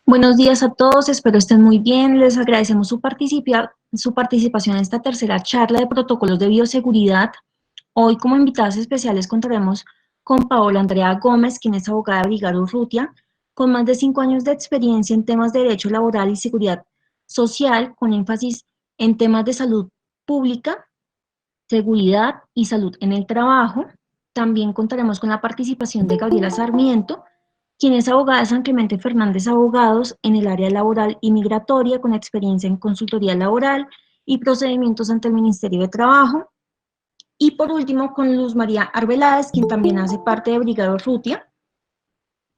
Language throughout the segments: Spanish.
Buenos días a todos, espero estén muy bien. Les agradecemos su participación en esta tercera charla de protocolos de bioseguridad. Hoy, como invitadas especiales, contaremos con Paola Andrea Gómez, quien es abogada de Brigado Urrutia, con más de 5 años de experiencia en temas de derecho laboral y seguridad social, con énfasis en temas de salud pública, seguridad y salud en el trabajo. También contaremos con la participación de Gabriela Sarmiento, quien es abogada de San Clemente Fernández Abogados en el área laboral y migratoria, con experiencia en consultoría laboral y procedimientos ante el Ministerio de Trabajo. Y por último, con Luz María Arbeláez, quien también hace parte de Brigado Urrutia.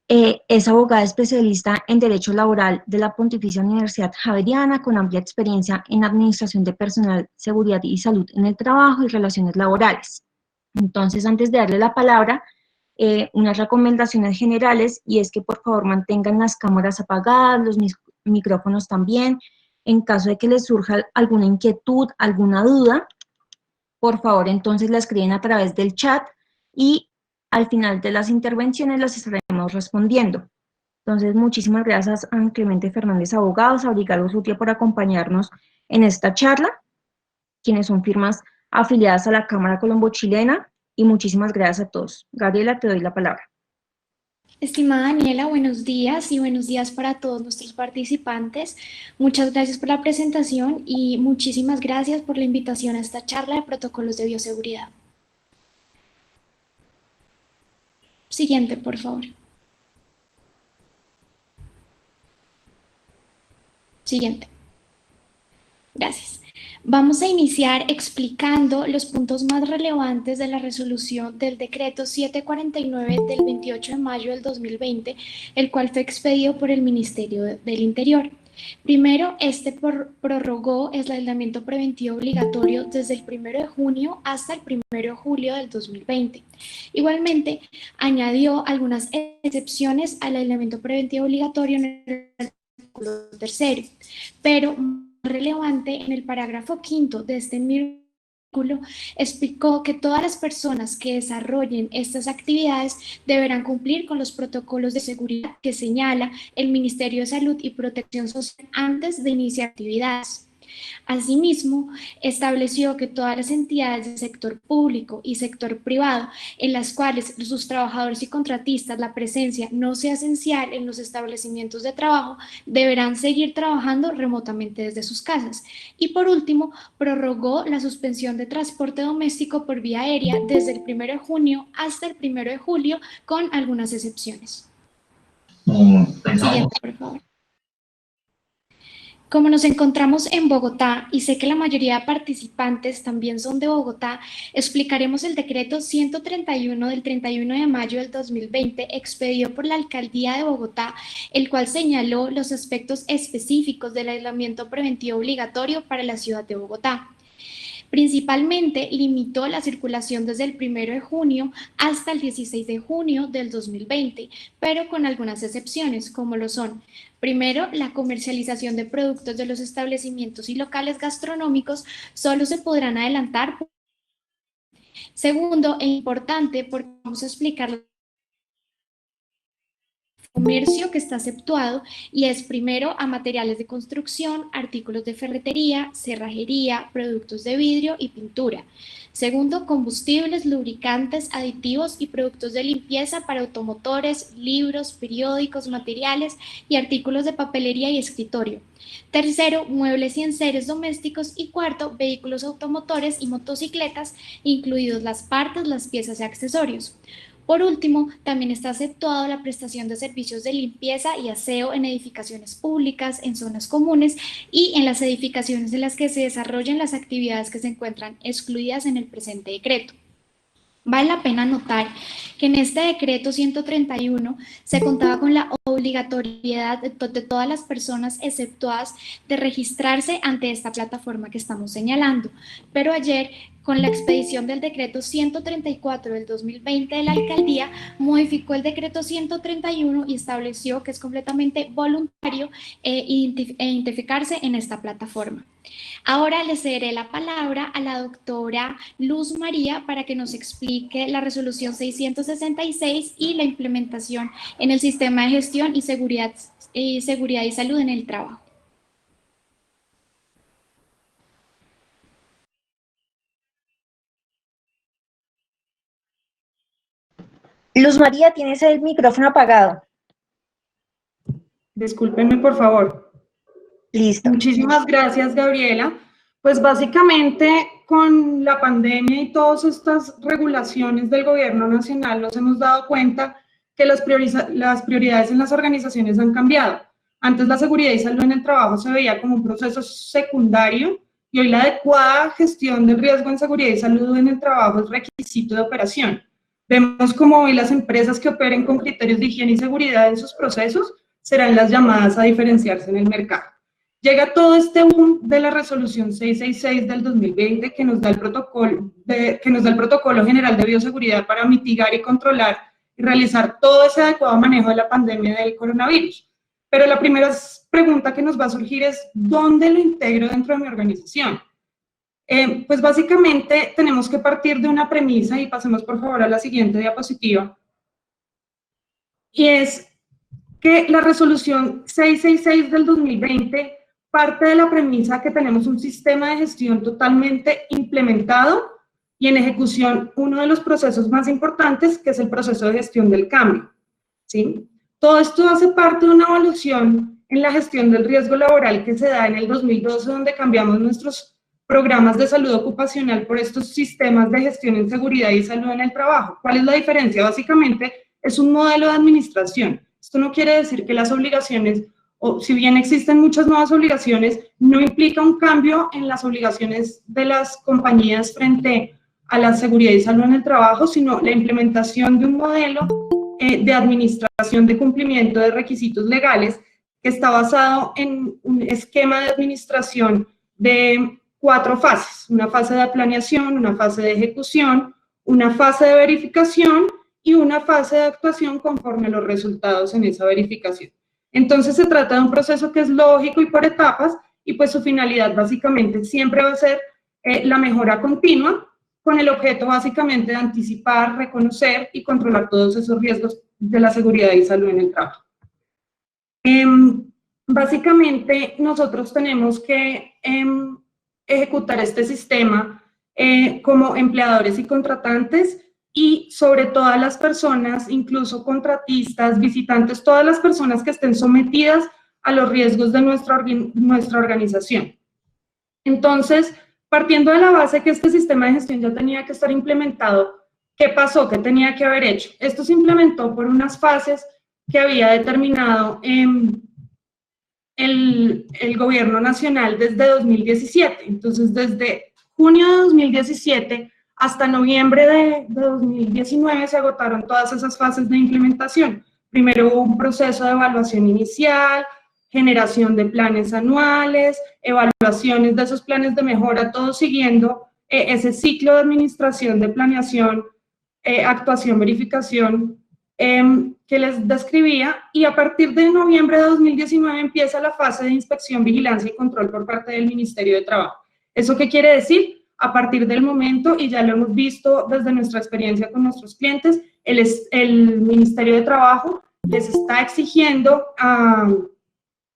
Es abogada especialista en Derecho Laboral de la Pontificia Universidad Javeriana, con amplia experiencia en Administración de Personal, Seguridad y Salud en el Trabajo y Relaciones Laborales. Entonces, antes de darle la palabra, unas recomendaciones generales, y es que por favor mantengan las cámaras apagadas, los micrófonos también. En caso de que les surja alguna inquietud, alguna duda, por favor entonces la escriben a través del chat y al final de las intervenciones las estaremos respondiendo. Entonces, muchísimas gracias a Clemente Fernández Abogados, a Brigado Urrutia por acompañarnos en esta charla, quienes son firmas afiliadas a la Cámara Colombo-Chilena, y muchísimas gracias a todos. Gabriela, te doy la palabra. Estimada Daniela, buenos días y buenos días para todos nuestros participantes. Muchas gracias por la presentación y muchísimas gracias por la invitación a esta charla de protocolos de bioseguridad. Siguiente, por favor. Siguiente. Gracias. Vamos a iniciar explicando los puntos más relevantes de la resolución del decreto 749 del 28 de mayo del 2020, el cual fue expedido por el Ministerio del Interior. Primero, prorrogó el aislamiento preventivo obligatorio desde el 1 de junio hasta el 1 de julio del 2020. Igualmente, añadió algunas excepciones al aislamiento preventivo obligatorio en el artículo 3, pero relevante, en el parágrafo 5 de este artículo explicó que todas las personas que desarrollen estas actividades deberán cumplir con los protocolos de seguridad que señala el Ministerio de Salud y Protección Social antes de iniciar actividades. Asimismo, estableció que todas las entidades del sector público y sector privado, en las cuales sus trabajadores y contratistas la presencia no sea esencial en los establecimientos de trabajo, deberán seguir trabajando remotamente desde sus casas. Y por último, prorrogó la suspensión de transporte doméstico por vía aérea desde el 1 de junio hasta el 1 de julio, con algunas excepciones. Siguiente, por favor. Como nos encontramos en Bogotá, y sé que la mayoría de participantes también son de Bogotá, explicaremos el decreto 131 del 31 de mayo del 2020, expedido por la Alcaldía de Bogotá, el cual señaló los aspectos específicos del aislamiento preventivo obligatorio para la ciudad de Bogotá. Principalmente limitó la circulación desde el 1 de junio hasta el 16 de junio del 2020, pero con algunas excepciones, como lo son: primero, la comercialización de productos de los establecimientos y locales gastronómicos solo se podrán adelantar. Segundo, e importante, porque vamos a explicar comercio que está exceptuado, y es primero a materiales de construcción, artículos de ferretería, cerrajería, productos de vidrio y pintura. Segundo, combustibles, lubricantes, aditivos y productos de limpieza para automotores, libros, periódicos, materiales y artículos de papelería y escritorio. Tercero, muebles y enseres domésticos. Y cuarto, vehículos automotores y motocicletas, incluidos las partes, las piezas y accesorios. Por último, también está exceptuado la prestación de servicios de limpieza y aseo en edificaciones públicas, en zonas comunes y en las edificaciones en las que se desarrollen las actividades que se encuentran excluidas en el presente decreto. Vale la pena notar que en este decreto 131 se contaba con la obligatoriedad de todas las personas exceptuadas de registrarse ante esta plataforma que estamos señalando, pero ayer, con la expedición del decreto 134 del 2020 de la Alcaldía, modificó el decreto 131 y estableció que es completamente voluntario identificarse en esta plataforma. Ahora le cederé la palabra a la doctora Luz María para que nos explique la resolución 666 y la implementación en el sistema de gestión y seguridad seguridad y salud en el trabajo. Luz María, tienes el micrófono apagado. Discúlpenme, por favor. Listo. Muchísimas gracias, Gabriela. Pues básicamente con la pandemia y todas estas regulaciones del gobierno nacional nos hemos dado cuenta que las prioridades en las organizaciones han cambiado. Antes la seguridad y salud en el trabajo se veía como un proceso secundario y hoy la adecuada gestión del riesgo en seguridad y salud en el trabajo es requisito de operación. Vemos como hoy las empresas que operen con criterios de higiene y seguridad en sus procesos serán las llamadas a diferenciarse en el mercado. Llega todo este boom de la resolución 666 del 2020 que nos da el protocolo general de bioseguridad para mitigar y controlar y realizar todo ese adecuado manejo de la pandemia del coronavirus. Pero la primera pregunta que nos va a surgir es, ¿dónde lo integro dentro de mi organización? Pues básicamente tenemos que partir de una premisa, y pasemos por favor a la siguiente diapositiva, y es que la resolución 666 del 2020 parte de la premisa que tenemos un sistema de gestión totalmente implementado y en ejecución uno de los procesos más importantes, que es el proceso de gestión del cambio, ¿sí? Todo esto hace parte de una evaluación en la gestión del riesgo laboral que se da en el 2012, donde cambiamos nuestros programas de salud ocupacional por estos sistemas de gestión en seguridad y salud en el trabajo. ¿Cuál es la diferencia? Básicamente es un modelo de administración. Esto no quiere decir que las obligaciones, o si bien existen muchas nuevas obligaciones, no implica un cambio en las obligaciones de las compañías frente a la seguridad y salud en el trabajo, sino la implementación de un modelo de administración de cumplimiento de requisitos legales que está basado en un esquema de administración de 4 fases: una fase de planeación, una fase de ejecución, una fase de verificación y una fase de actuación conforme a los resultados en esa verificación. Entonces se trata de un proceso que es lógico y por etapas, y pues su finalidad básicamente siempre va a ser la mejora continua, con el objeto básicamente de anticipar, reconocer y controlar todos esos riesgos de la seguridad y salud en el trabajo. Básicamente nosotros tenemos que ejecutar este sistema como empleadores y contratantes, y sobre todas las personas, incluso contratistas, visitantes, todas las personas que estén sometidas a los riesgos de nuestra organización. Entonces, partiendo de la base que este sistema de gestión ya tenía que estar implementado, ¿qué pasó? ¿Qué tenía que haber hecho? Esto se implementó por unas fases que había determinado el gobierno nacional desde 2017. Entonces, desde junio de 2017 hasta noviembre de 2019 se agotaron todas esas fases de implementación. Primero hubo un proceso de evaluación inicial, generación de planes anuales, evaluaciones de esos planes de mejora, todo siguiendo ese ciclo de administración, de planeación, actuación, verificación que les describía, y a partir de noviembre de 2019 empieza la fase de inspección, vigilancia y control por parte del Ministerio de Trabajo. ¿Eso qué quiere decir? A partir del momento, y ya lo hemos visto desde nuestra experiencia con nuestros clientes, el Ministerio de Trabajo les está exigiendo a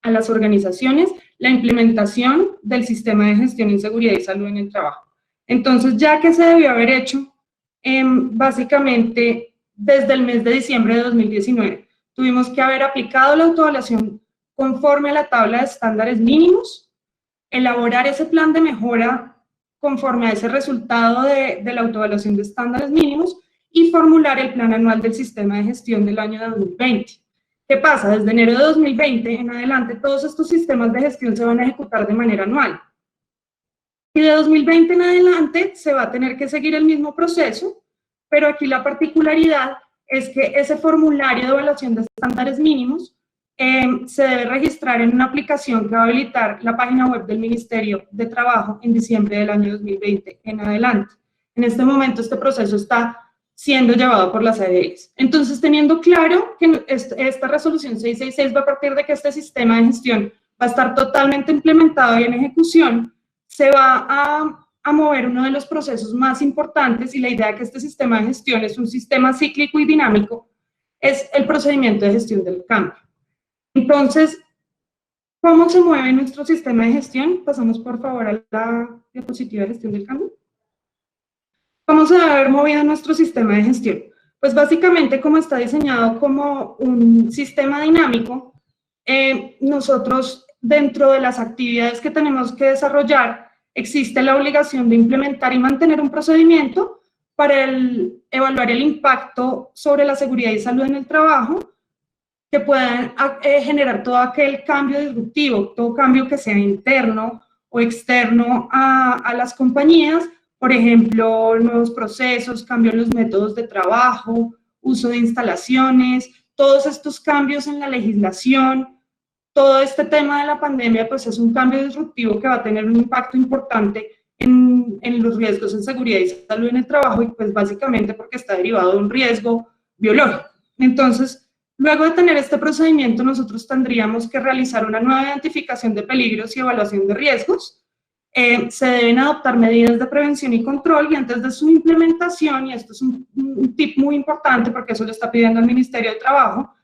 las organizaciones la implementación del sistema de gestión en seguridad y salud en el trabajo. Entonces, ya que se debió haber hecho, básicamente desde el mes de diciembre de 2019, tuvimos que haber aplicado la autoevaluación conforme a la tabla de estándares mínimos, elaborar ese plan de mejora conforme a ese resultado de la autoevaluación de estándares mínimos y formular el plan anual del sistema de gestión del año 2020. ¿Qué pasa? Desde enero de 2020 en adelante, todos estos sistemas de gestión se van a ejecutar de manera anual. Y de 2020 en adelante se va a tener que seguir el mismo proceso, pero aquí la particularidad es que ese formulario de evaluación de estándares mínimos se debe registrar en una aplicación que va a habilitar la página web del Ministerio de Trabajo en diciembre del año 2020 en adelante. En este momento este proceso está siendo llevado por las ADLs. Entonces, teniendo claro que esta resolución 666 va a partir de que este sistema de gestión va a estar totalmente implementado y en ejecución, se va a mover uno de los procesos más importantes, y la idea de que este sistema de gestión es un sistema cíclico y dinámico, es el procedimiento de gestión del cambio. Entonces, ¿cómo se mueve nuestro sistema de gestión? Pasamos por favor a la diapositiva de gestión del cambio. ¿Cómo se debe haber movido nuestro sistema de gestión? Pues básicamente, como está diseñado como un sistema dinámico, nosotros dentro de las actividades que tenemos que desarrollar, existe la obligación de implementar y mantener un procedimiento para evaluar el impacto sobre la seguridad y salud en el trabajo, que puedan generar todo aquel cambio disruptivo, todo cambio que sea interno o externo a las compañías, por ejemplo, nuevos procesos, cambio en los métodos de trabajo, uso de instalaciones, todos estos cambios en la legislación. Todo este tema de la pandemia pues es un cambio disruptivo que va a tener un impacto importante en los riesgos en seguridad y salud en el trabajo, y pues básicamente porque está derivado de un riesgo biológico. Entonces, luego de tener este procedimiento, nosotros tendríamos que realizar una nueva identificación de peligros y evaluación de riesgos. Se deben adoptar medidas de prevención y control, y antes de su implementación, y esto es un tip muy importante porque eso lo está pidiendo el Ministerio de Trabajo,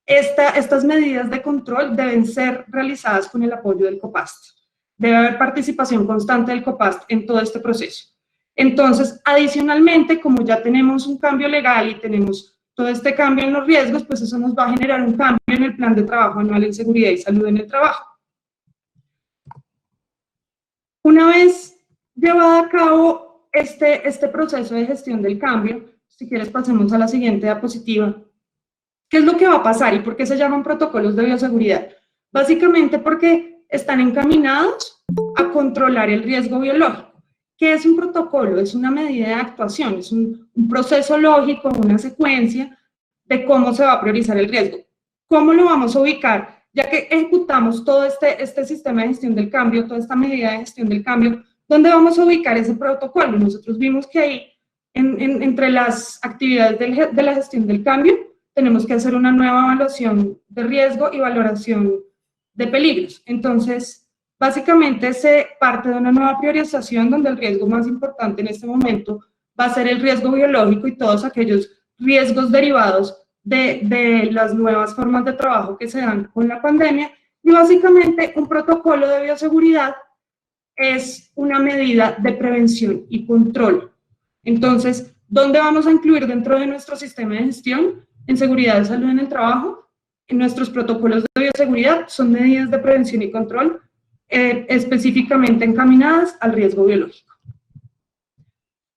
estas medidas de control deben ser realizadas con el apoyo del COPAST. Debe haber participación constante del COPAST en todo este proceso. Entonces, adicionalmente, como ya tenemos un cambio legal y tenemos todo este cambio en los riesgos, pues eso nos va a generar un cambio en el plan de trabajo anual en seguridad y salud en el trabajo. Una vez llevado a cabo este proceso de gestión del cambio, si quieres pasemos a la siguiente diapositiva. ¿Qué es lo que va a pasar y por qué se llaman protocolos de bioseguridad? Básicamente porque están encaminados a controlar el riesgo biológico. ¿Qué es un protocolo? Es una medida de actuación, es un proceso lógico, una secuencia de cómo se va a priorizar el riesgo. ¿Cómo lo vamos a ubicar? Ya que ejecutamos todo este sistema de gestión del cambio, toda esta medida de gestión del cambio, ¿dónde vamos a ubicar ese protocolo? Nosotros vimos que ahí, entre las actividades de la gestión del cambio, tenemos que hacer una nueva evaluación de riesgo y valoración de peligros. Entonces, básicamente se parte de una nueva priorización donde el riesgo más importante en este momento va a ser el riesgo biológico y todos aquellos riesgos derivados de las nuevas formas de trabajo que se dan con la pandemia. Y básicamente un protocolo de bioseguridad es una medida de prevención y control. Entonces, ¿dónde vamos a incluir dentro de nuestro sistema de gestión? En seguridad y salud en el trabajo. En nuestros protocolos de bioseguridad son medidas de prevención y control específicamente encaminadas al riesgo biológico.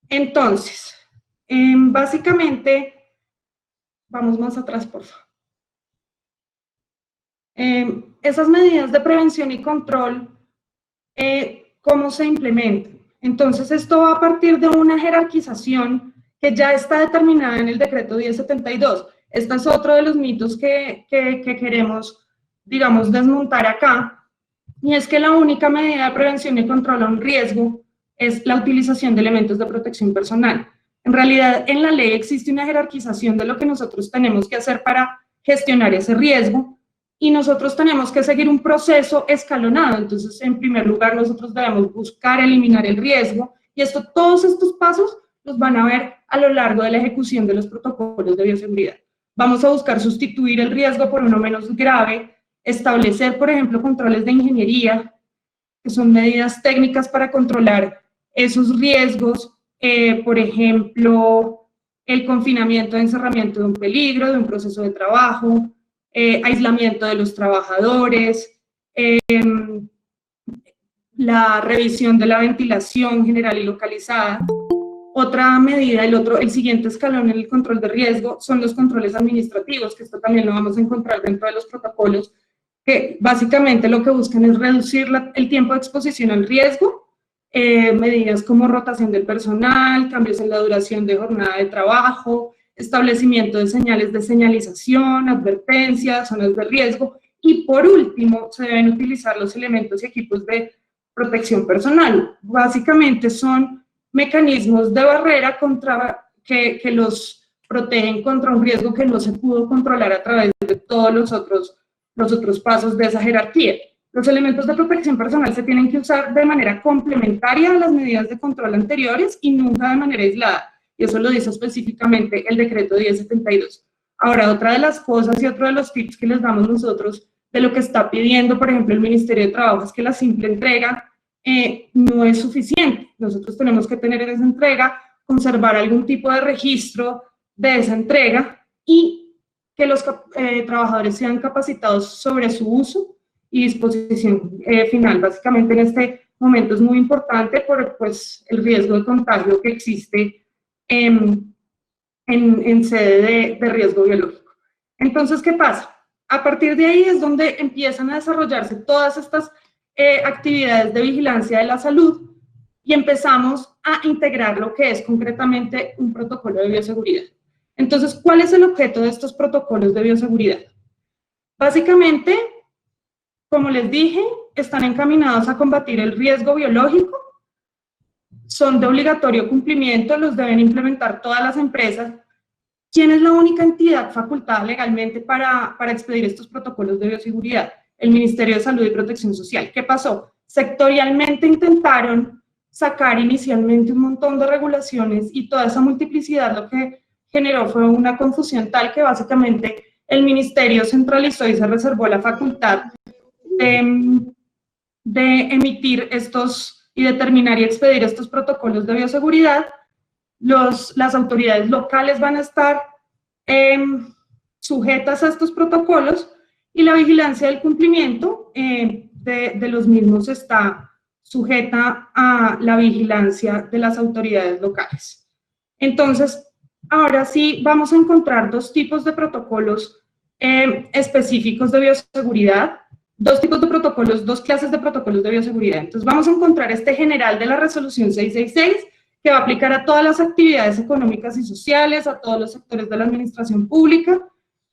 Entonces, básicamente, vamos más atrás, por favor. Esas medidas de prevención y control, ¿cómo se implementan? Entonces, esto va a partir de una jerarquización que ya está determinada en el decreto 1072. Este es otro de los mitos que queremos, digamos, desmontar acá, y es que la única medida de prevención y control a un riesgo es la utilización de elementos de protección personal. En realidad, en la ley existe una jerarquización de lo que nosotros tenemos que hacer para gestionar ese riesgo, y nosotros tenemos que seguir un proceso escalonado. Entonces, en primer lugar, nosotros debemos buscar eliminar el riesgo, y todos estos pasos los van a ver a lo largo de la ejecución de los protocolos de bioseguridad. Vamos a buscar sustituir el riesgo por uno menos grave, establecer, por ejemplo, controles de ingeniería, que son medidas técnicas para controlar esos riesgos, por ejemplo, el confinamiento, encerramiento de un peligro, de un proceso de trabajo, aislamiento de los trabajadores, la revisión de la ventilación general y localizada. Otra medida, el siguiente escalón en el control de riesgo son los controles administrativos, que esto también lo vamos a encontrar dentro de los protocolos, que básicamente lo que buscan es reducir el tiempo de exposición al riesgo, medidas como rotación del personal, cambios en la duración de jornada de trabajo, establecimiento de señales de señalización, advertencias, zonas de riesgo, y por último se deben utilizar los elementos y equipos de protección personal. Básicamente son mecanismos de barrera que los protegen contra un riesgo que no se pudo controlar a través de todos los otros pasos de esa jerarquía. Los elementos de protección personal se tienen que usar de manera complementaria a las medidas de control anteriores y nunca de manera aislada, y eso lo dice específicamente el decreto 1072. Ahora, otra de las cosas y otro de los tips que les damos nosotros de lo que está pidiendo, por ejemplo, el Ministerio de Trabajo, es que la simple entrega no es suficiente. Nosotros tenemos que tener en esa entrega, conservar algún tipo de registro de esa entrega y que los trabajadores sean capacitados sobre su uso y disposición final. Básicamente en este momento es muy importante por pues, el riesgo de contagio que existe en sede de riesgo biológico. Entonces, ¿qué pasa? A partir de ahí es donde empiezan a desarrollarse todas estas actividades de vigilancia de la salud y empezamos a integrar lo que es concretamente un protocolo de bioseguridad. Entonces, ¿cuál es el objeto de estos protocolos de bioseguridad? Básicamente, como les dije, están encaminados a combatir el riesgo biológico, son de obligatorio cumplimiento, los deben implementar todas las empresas. ¿Quién es la única entidad facultada legalmente para expedir estos protocolos de bioseguridad? El Ministerio de Salud y Protección Social. ¿Qué pasó? Sectorialmente intentaron sacar inicialmente un montón de regulaciones y toda esa multiplicidad lo que generó fue una confusión tal que básicamente el Ministerio centralizó y se reservó la facultad de emitir estos y determinar y expedir estos protocolos de bioseguridad. Las autoridades locales van a estar sujetas a estos protocolos y la vigilancia del cumplimiento de los mismos está sujeta a la vigilancia de las autoridades locales. Entonces, ahora sí vamos a encontrar dos tipos de protocolos específicos de bioseguridad, dos tipos de protocolos, dos clases de protocolos de bioseguridad. Entonces, vamos a encontrar este general de la resolución 666, que va a aplicar a todas las actividades económicas y sociales, a todos los sectores de la administración pública,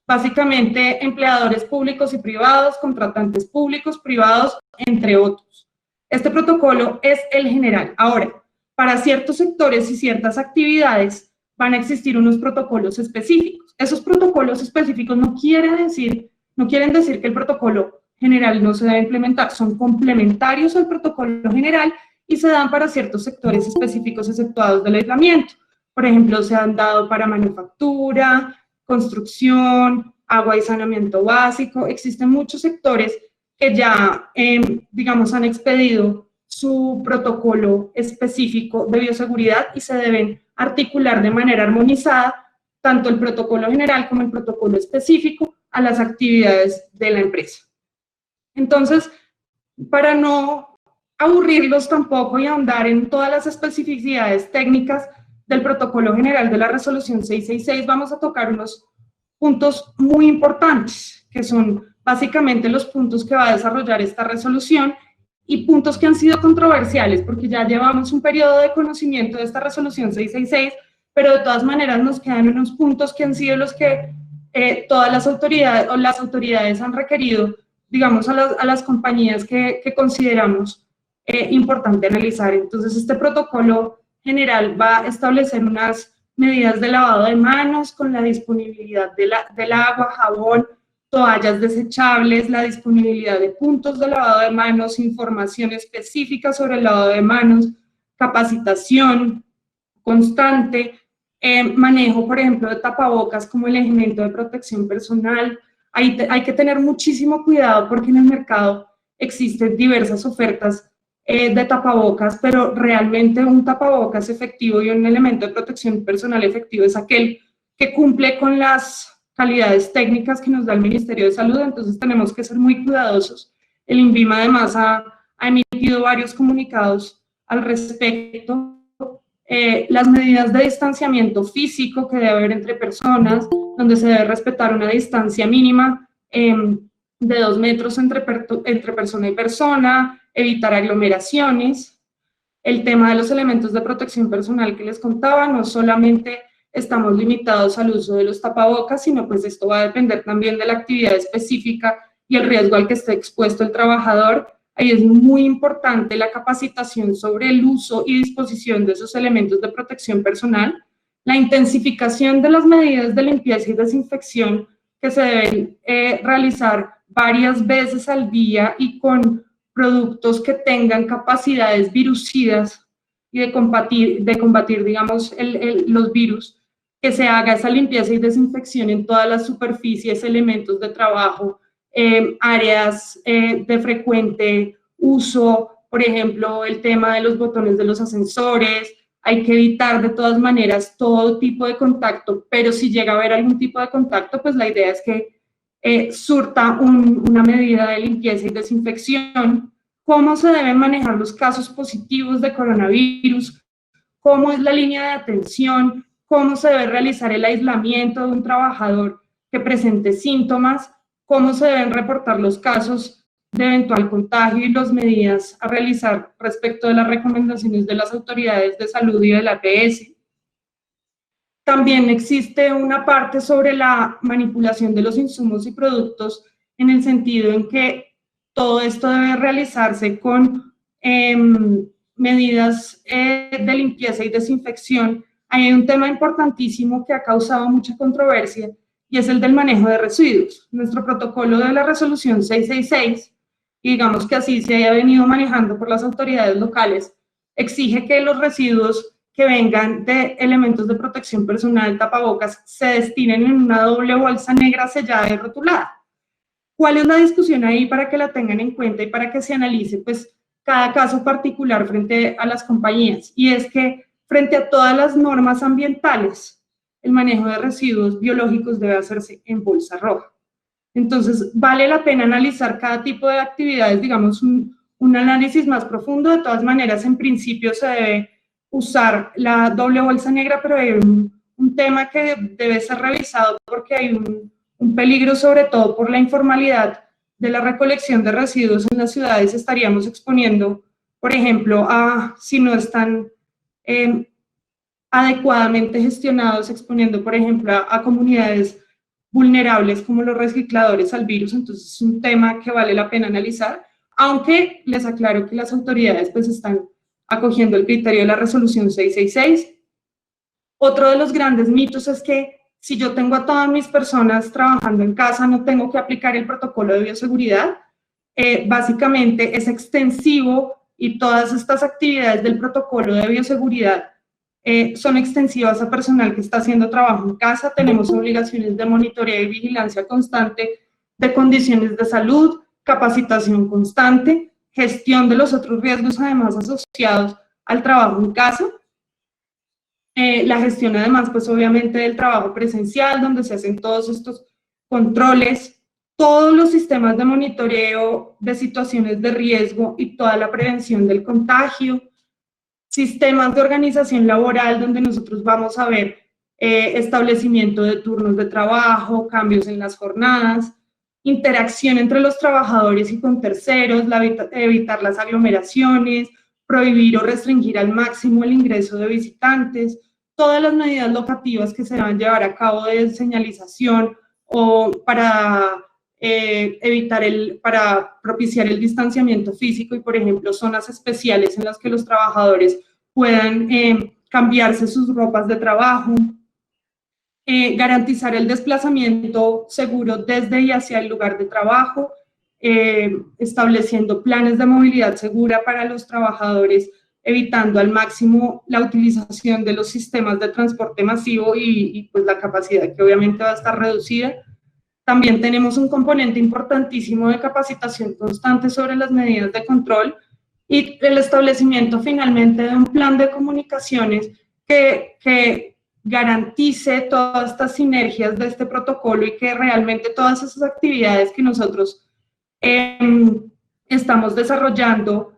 básicamente empleadores públicos y privados, contratantes públicos, privados, entre otros. Este protocolo es el general. Ahora, para ciertos sectores y ciertas actividades van a existir unos protocolos específicos. Esos protocolos específicos no quieren decir que el protocolo general no se debe implementar, son complementarios al protocolo general y se dan para ciertos sectores específicos exceptuados del aislamiento. Por ejemplo, se han dado para manufactura, construcción, agua y saneamiento básico. Existen muchos sectores que ya, digamos, han expedido su protocolo específico de bioseguridad y se deben articular de manera armonizada tanto el protocolo general como el protocolo específico a las actividades de la empresa. Entonces, para no aburrirlos tampoco y ahondar en todas las especificidades técnicas del protocolo general de la resolución 666, vamos a tocar unos puntos muy importantes, que son básicamente los puntos que va a desarrollar esta resolución y puntos que han sido controversiales, porque ya llevamos un periodo de conocimiento de esta resolución 666, pero de todas maneras nos quedan unos puntos que han sido los que todas las autoridades o las autoridades han requerido, digamos, a las compañías que consideramos importante analizar. Entonces, este protocolo general va a establecer unas medidas de lavado de manos con la disponibilidad del agua, jabón, toallas desechables, la disponibilidad de puntos de lavado de manos, información específica sobre el lavado de manos, capacitación constante, manejo, por ejemplo, de tapabocas como el elemento de protección personal. Hay que tener muchísimo cuidado porque en el mercado existen diversas ofertas de tapabocas, pero realmente un tapabocas efectivo y un elemento de protección personal efectivo es aquel que cumple con las calidades técnicas que nos da el Ministerio de Salud. Entonces tenemos que ser muy cuidadosos. El INVIMA además ha emitido varios comunicados al respecto. Las medidas de distanciamiento físico que debe haber entre personas, donde se debe respetar una distancia mínima de 2 metros entre persona y persona, evitar aglomeraciones. El tema de los elementos de protección personal que les contaba, no solamente estamos limitados al uso de los tapabocas, sino pues esto va a depender también de la actividad específica y el riesgo al que esté expuesto el trabajador. Ahí es muy importante la capacitación sobre el uso y disposición de esos elementos de protección personal, la intensificación de las medidas de limpieza y desinfección que se deben realizar varias veces al día y con productos que tengan capacidades virucidas y de combatir digamos, los virus. que se haga esa limpieza y desinfección en todas las superficies, elementos de trabajo, áreas de frecuente uso, por ejemplo, el tema de los botones de los ascensores. Hay que evitar de todas maneras todo tipo de contacto, pero si llega a haber algún tipo de contacto, pues la idea es que surta una medida de limpieza y desinfección. Cómo se deben manejar los casos positivos de coronavirus, cómo es la línea de atención, cómo se debe realizar el aislamiento de un trabajador que presente síntomas, cómo se deben reportar los casos de eventual contagio y las medidas a realizar respecto de las recomendaciones de las autoridades de salud y de la APS. También existe una parte sobre la manipulación de los insumos y productos en el sentido en que todo esto debe realizarse con medidas de limpieza y desinfección. Hay un tema importantísimo que ha causado mucha controversia y es el del manejo de residuos. Nuestro protocolo de la resolución 666, y digamos que así se haya venido manejando por las autoridades locales, exige que los residuos que vengan de elementos de protección personal, tapabocas, se destinen en una doble bolsa negra sellada y rotulada. ¿Cuál es la discusión ahí para que la tengan en cuenta y para que se analice pues cada caso particular frente a las compañías? Y es que frente a todas las normas ambientales, el manejo de residuos biológicos debe hacerse en bolsa roja. Entonces, vale la pena analizar cada tipo de actividades, digamos, un análisis más profundo. De todas maneras, en principio se debe usar la doble bolsa negra, pero hay un tema que debe ser revisado porque hay un peligro, sobre todo por la informalidad de la recolección de residuos en las ciudades. Estaríamos exponiendo, por ejemplo, si no están adecuadamente gestionados, exponiendo, por ejemplo, a comunidades vulnerables como los recicladores al virus. Entonces es un tema que vale la pena analizar, aunque les aclaro que las autoridades pues están acogiendo el criterio de la resolución 666. Otro de los grandes mitos es que si yo tengo a todas mis personas trabajando en casa, no tengo que aplicar el protocolo de bioseguridad. Básicamente es extensivo y todas estas actividades del protocolo de bioseguridad son extensivas a personal que está haciendo trabajo en casa. Tenemos obligaciones de monitoreo y vigilancia constante de condiciones de salud, capacitación constante, gestión de los otros riesgos además asociados al trabajo en casa, la gestión además pues obviamente del trabajo presencial donde se hacen todos estos controles, todos los sistemas de monitoreo de situaciones de riesgo y toda la prevención del contagio, sistemas de organización laboral donde nosotros vamos a ver establecimiento de turnos de trabajo, cambios en las jornadas, interacción entre los trabajadores y con terceros, evitar las aglomeraciones, prohibir o restringir al máximo el ingreso de visitantes, todas las medidas locativas que se van a llevar a cabo de señalización o para para propiciar el distanciamiento físico y, por ejemplo, zonas especiales en las que los trabajadores puedan cambiarse sus ropas de trabajo, garantizar el desplazamiento seguro desde y hacia el lugar de trabajo, estableciendo planes de movilidad segura para los trabajadores, evitando al máximo la utilización de los sistemas de transporte masivo y pues la capacidad que obviamente va a estar reducida. También tenemos un componente importantísimo de capacitación constante sobre las medidas de control y el establecimiento finalmente de un plan de comunicaciones que garantice todas estas sinergias de este protocolo y que realmente todas esas actividades que nosotros estamos desarrollando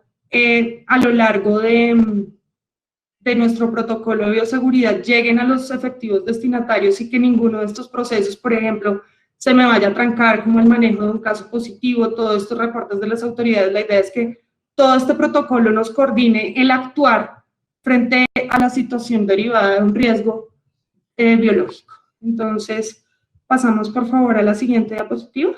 a lo largo de nuestro protocolo de bioseguridad lleguen a los efectivos destinatarios y que ninguno de estos procesos, por ejemplo, se me vaya a trancar como el manejo de un caso positivo, todos estos reportes de las autoridades. La idea es que todo este protocolo nos coordine el actuar frente a la situación derivada de un riesgo biológico. Entonces, pasamos por favor a la siguiente diapositiva.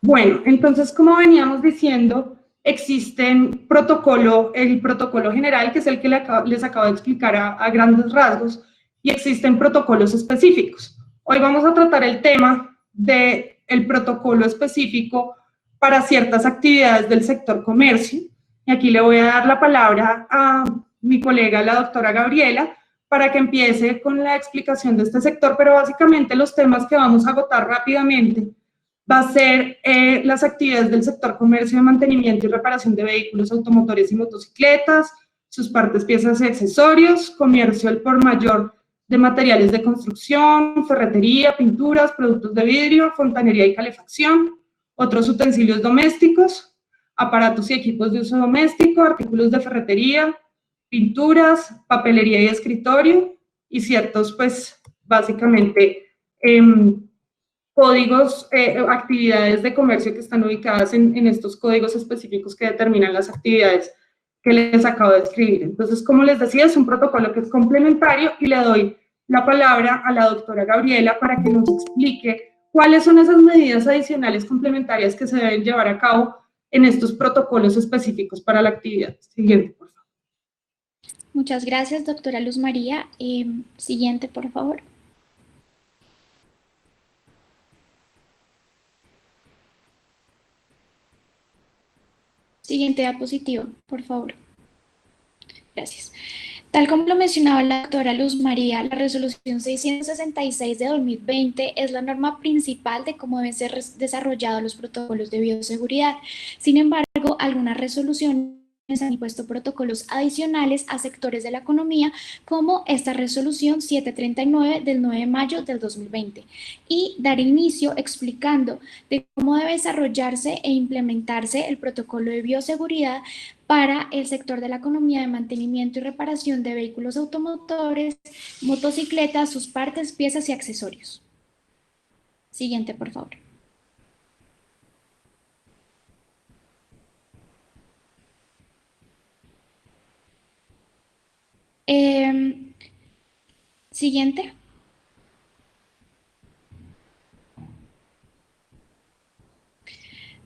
Bueno, entonces, como veníamos diciendo, existen el protocolo general, que es el que les acabo de explicar a grandes rasgos, y existen protocolos específicos. Hoy vamos a tratar el tema del protocolo específico para ciertas actividades del sector comercio, y aquí le voy a dar la palabra a mi colega, la doctora Gabriela, para que empiece con la explicación de este sector, pero básicamente los temas que vamos a agotar rápidamente va a ser las actividades del sector comercio de mantenimiento y reparación de vehículos automotores y motocicletas, sus partes, piezas y accesorios, comercio al por mayor de materiales de construcción, ferretería, pinturas, productos de vidrio, fontanería y calefacción, otros utensilios domésticos, aparatos y equipos de uso doméstico, artículos de ferretería, pinturas, papelería y escritorio, y ciertos, pues, básicamente, códigos, actividades de comercio que están ubicadas en estos códigos específicos que determinan las actividades que les acabo de escribir. Entonces, como les decía, es un protocolo que es complementario y le doy la palabra a la doctora Gabriela para que nos explique cuáles son esas medidas adicionales complementarias que se deben llevar a cabo en estos protocolos específicos para la actividad. Siguiente, por favor. Muchas gracias, doctora Luz María. Siguiente, por favor. Siguiente diapositiva, por favor. Gracias. Tal como lo mencionaba la doctora Luz María, la resolución 666 de 2020 es la norma principal de cómo deben ser desarrollados los protocolos de bioseguridad. Sin embargo, algunas resoluciones han impuesto protocolos adicionales a sectores de la economía, como esta resolución 739 del 9 de mayo del 2020, y dar inicio explicando de cómo debe desarrollarse e implementarse el protocolo de bioseguridad para el sector de la economía de mantenimiento y reparación de vehículos automotores, motocicletas, sus partes, piezas y accesorios. Siguiente, por favor. Siguiente.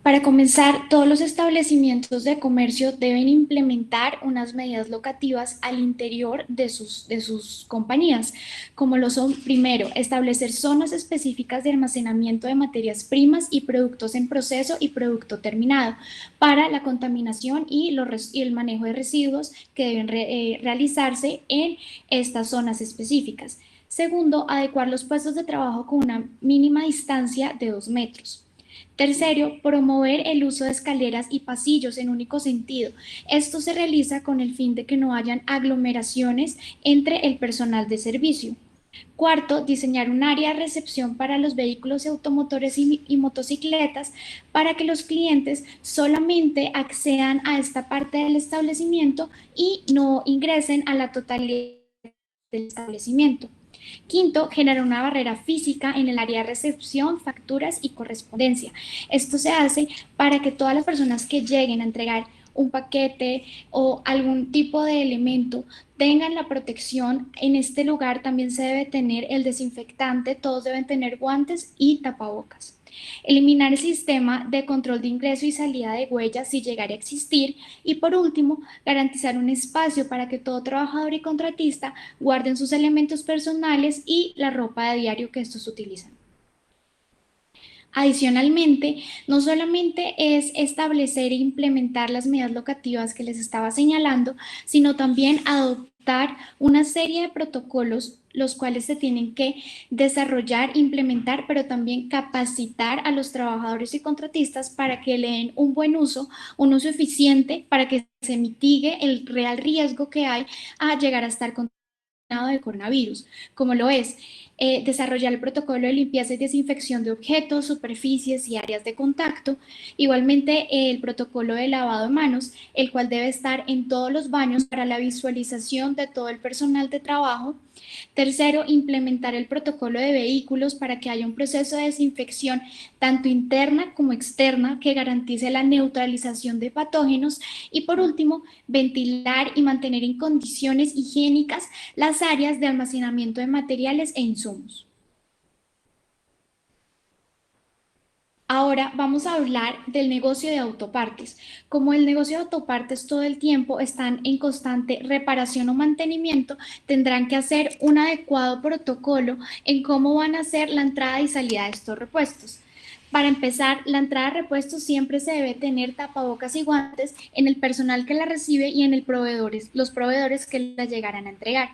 Para comenzar, todos los establecimientos de comercio deben implementar unas medidas locativas al interior de sus compañías, como lo son, primero, establecer zonas específicas de almacenamiento de materias primas y productos en proceso y producto terminado para la contaminación y el manejo de residuos que deben realizarse en estas zonas específicas. Segundo, adecuar los puestos de trabajo con una mínima distancia de 2 metros. Tercero, promover el uso de escaleras y pasillos en único sentido. Esto se realiza con el fin de que no hayan aglomeraciones entre el personal de servicio. Cuarto, diseñar un área de recepción para los vehículos y automotores y motocicletas para que los clientes solamente accedan a esta parte del establecimiento y no ingresen a la totalidad del establecimiento. Quinto, generar una barrera física en el área de recepción, facturas y correspondencia. Esto se hace para que todas las personas que lleguen a entregar un paquete o algún tipo de elemento tengan la protección. En este lugar también se debe tener el desinfectante, todos deben tener guantes y tapabocas. Eliminar el sistema de control de ingreso y salida de huellas si llegara a existir. Y por último, garantizar un espacio para que todo trabajador y contratista guarden sus elementos personales y la ropa de diario que estos utilizan. Adicionalmente, no solamente es establecer e implementar las medidas locativas que les estaba señalando, sino también adoptar una serie de protocolos los cuales se tienen que desarrollar, implementar, pero también capacitar a los trabajadores y contratistas para que le den un buen uso, un uso eficiente, para que se mitigue el real riesgo que hay a llegar a estar contaminado de coronavirus, como lo es desarrollar el protocolo de limpieza y desinfección de objetos, superficies y áreas de contacto. Igualmente, el protocolo de lavado de manos, el cual debe estar en todos los baños para la visualización de todo el personal de trabajo. Tercero, implementar el protocolo de vehículos para que haya un proceso de desinfección tanto interna como externa que garantice la neutralización de patógenos. Y por último, ventilar y mantener en condiciones higiénicas las áreas de almacenamiento de materiales e insumos. Ahora vamos a hablar del negocio de autopartes. Como el negocio de autopartes todo el tiempo están en constante reparación o mantenimiento, tendrán que hacer un adecuado protocolo en cómo van a hacer la entrada y salida de estos repuestos. Para empezar, la entrada de repuestos siempre se debe tener tapabocas y guantes en el personal que la recibe y en los proveedores que la llegarán a entregar.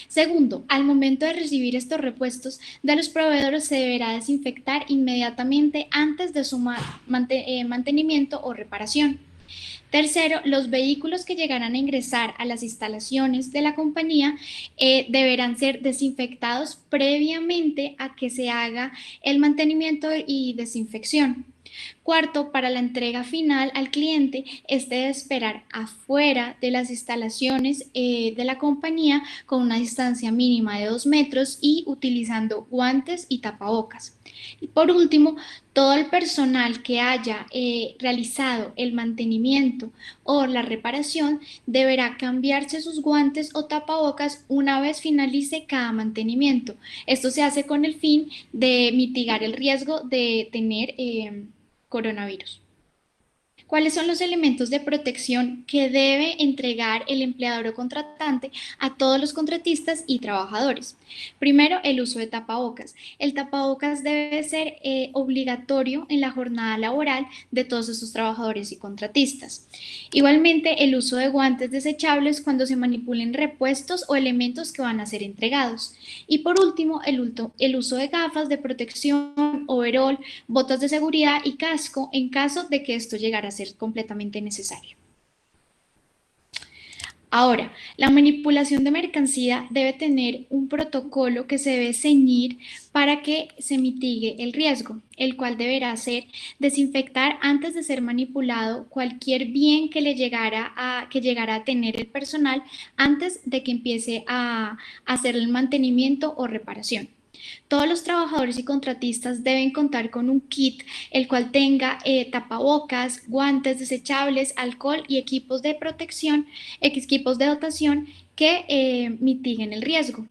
Segundo, al momento de recibir estos repuestos de los proveedores se deberá desinfectar inmediatamente antes de su mantenimiento o reparación. Tercero, los vehículos que llegarán a ingresar a las instalaciones de la compañía deberán ser desinfectados previamente a que se haga el mantenimiento y desinfección. Cuarto, para la entrega final al cliente, este debe esperar afuera de las instalaciones de la compañía con una distancia mínima de 2 metros y utilizando guantes y tapabocas. Y por último, todo el personal que haya realizado el mantenimiento o la reparación deberá cambiarse sus guantes o tapabocas una vez finalice cada mantenimiento. Esto se hace con el fin de mitigar el riesgo de tener coronavirus. ¿Cuáles son los elementos de protección que debe entregar el empleador o contratante a todos los contratistas y trabajadores? Primero, el uso de tapabocas. El tapabocas debe ser obligatorio en la jornada laboral de todos esos trabajadores y contratistas. Igualmente, el uso de guantes desechables cuando se manipulen repuestos o elementos que van a ser entregados. Y por último, el uso de gafas de protección, overol, botas de seguridad y casco en caso de que esto llegara a ser completamente necesario. Ahora, la manipulación de mercancía debe tener un protocolo que se debe ceñir para que se mitigue el riesgo, el cual deberá ser desinfectar antes de ser manipulado cualquier bien que llegara a tener el personal antes de que empiece a hacer el mantenimiento o reparación. Todos los trabajadores y contratistas deben contar con un kit el cual tenga tapabocas, guantes desechables, alcohol y equipos de protección, equipos de dotación que mitiguen el riesgo.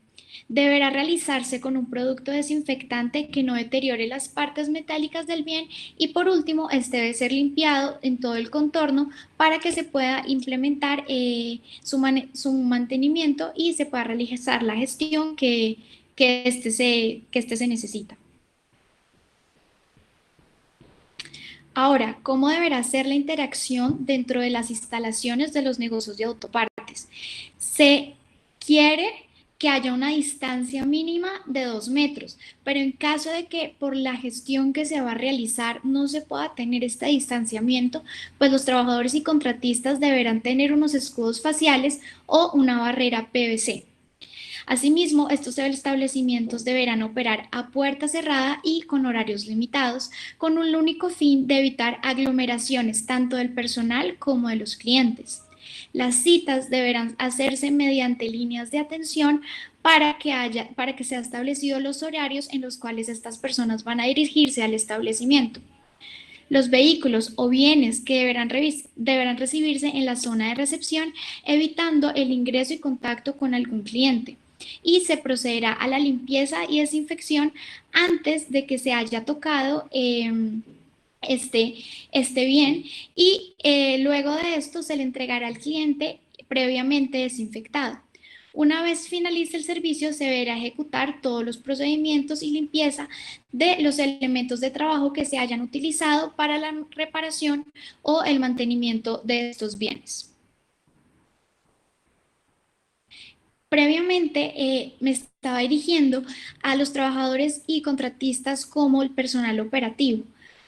Deberá realizarse con un producto desinfectante que no deteriore las partes metálicas del bien y por último, este debe ser limpiado en todo el contorno para que se pueda implementar su mantenimiento y se pueda realizar la gestión que este se necesita. Ahora, ¿cómo deberá ser la interacción dentro de las instalaciones de los negocios de autopartes? Se quiere que haya una distancia mínima de 2 metros, pero en caso de que por la gestión que se va a realizar no se pueda tener este distanciamiento, pues los trabajadores y contratistas deberán tener unos escudos faciales o una barrera PVC. Asimismo, estos establecimientos deberán operar a puerta cerrada y con horarios limitados, con un único fin de evitar aglomeraciones tanto del personal como de los clientes. Las citas deberán hacerse mediante líneas de atención para que sean establecidos los horarios en los cuales estas personas van a dirigirse al establecimiento. Los vehículos o bienes que deberán recibirse en la zona de recepción, evitando el ingreso y contacto con algún cliente. Y se procederá a la limpieza y desinfección antes de que se haya tocado este bien y luego de esto se le entregará al cliente previamente desinfectado. Una vez finalice el servicio, se deberá ejecutar todos los procedimientos y limpieza de los elementos de trabajo que se hayan utilizado para la reparación o el mantenimiento de estos bienes. Previamente me estaba dirigiendo a los trabajadores y contratistas como el personal operativo.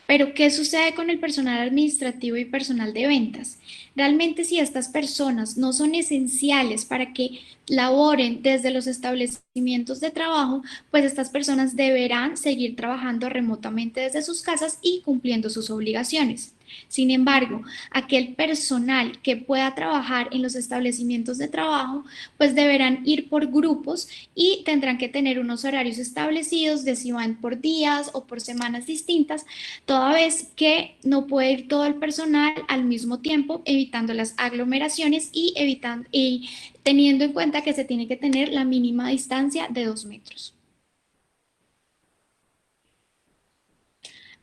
Pero, ¿qué sucede con el personal administrativo y personal de ventas? Realmente, si estas personas no son esenciales para que laboren desde los establecimientos de trabajo, pues estas personas deberán seguir trabajando remotamente desde sus casas y cumpliendo sus obligaciones. Sin embargo, aquel personal que pueda trabajar en los establecimientos de trabajo, pues deberán ir por grupos y tendrán que tener unos horarios establecidos de si van por días o por semanas distintas, toda vez que no puede ir todo el personal al mismo tiempo, evitando las aglomeraciones y teniendo en cuenta que se tiene que tener la mínima distancia de 2 metros.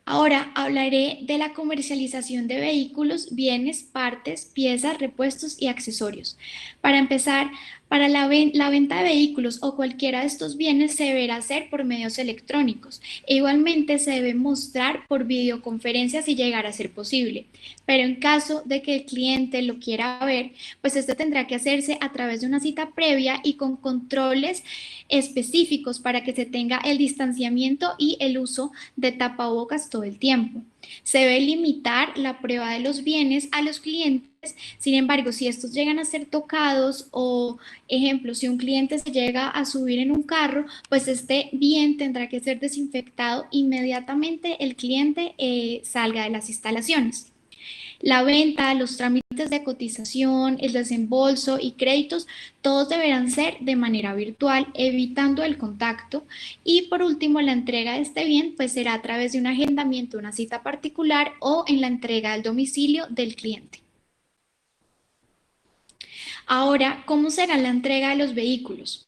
Ahora hablaré de la comercialización de vehículos, bienes, partes, piezas, repuestos y accesorios. Para empezar, Para la venta de vehículos o cualquiera de estos bienes se deberá hacer por medios electrónicos. E igualmente se debe mostrar por videoconferencia si llegara a ser posible. Pero en caso de que el cliente lo quiera ver, pues este tendrá que hacerse a través de una cita previa y con controles específicos para que se tenga el distanciamiento y el uso de tapabocas todo el tiempo. Se debe limitar la prueba de los bienes a los clientes. Sin embargo, si estos llegan a ser tocados o, ejemplo, si un cliente se llega a subir en un carro, pues este bien tendrá que ser desinfectado inmediatamente el cliente salga de las instalaciones. La venta, los trámites de cotización, el desembolso y créditos, todos deberán ser de manera virtual, evitando el contacto. Y por último, la entrega de este bien pues será a través de un agendamiento, una cita particular o en la entrega al domicilio del cliente. Ahora, ¿cómo será la entrega de los vehículos?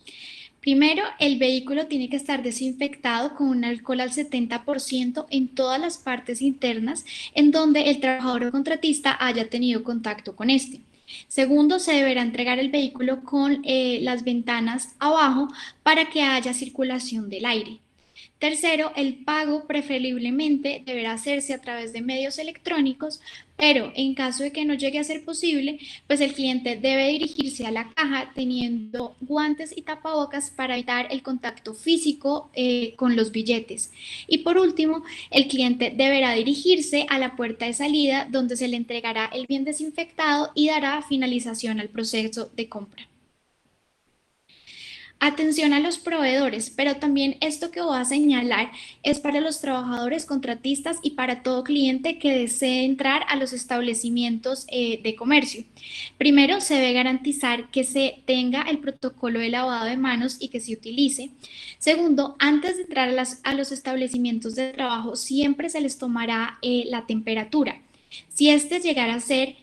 Primero, el vehículo tiene que estar desinfectado con un alcohol al 70% en todas las partes internas en donde el trabajador o contratista haya tenido contacto con este. Segundo, se deberá entregar el vehículo con las ventanas abajo para que haya circulación del aire. Tercero, el pago preferiblemente deberá hacerse a través de medios electrónicos, pero en caso de que no llegue a ser posible, pues el cliente debe dirigirse a la caja teniendo guantes y tapabocas para evitar el contacto físico con los billetes. Y por último, el cliente deberá dirigirse a la puerta de salida donde se le entregará el bien desinfectado y dará finalización al proceso de compra. Atención a los proveedores, pero también esto que voy a señalar es para los trabajadores, contratistas y para todo cliente que desee entrar a los establecimientos de comercio. Primero, se debe garantizar que se tenga el protocolo de lavado de manos y que se utilice. Segundo, antes de entrar a los establecimientos de trabajo, siempre se les tomará la temperatura. Si este llegara a ser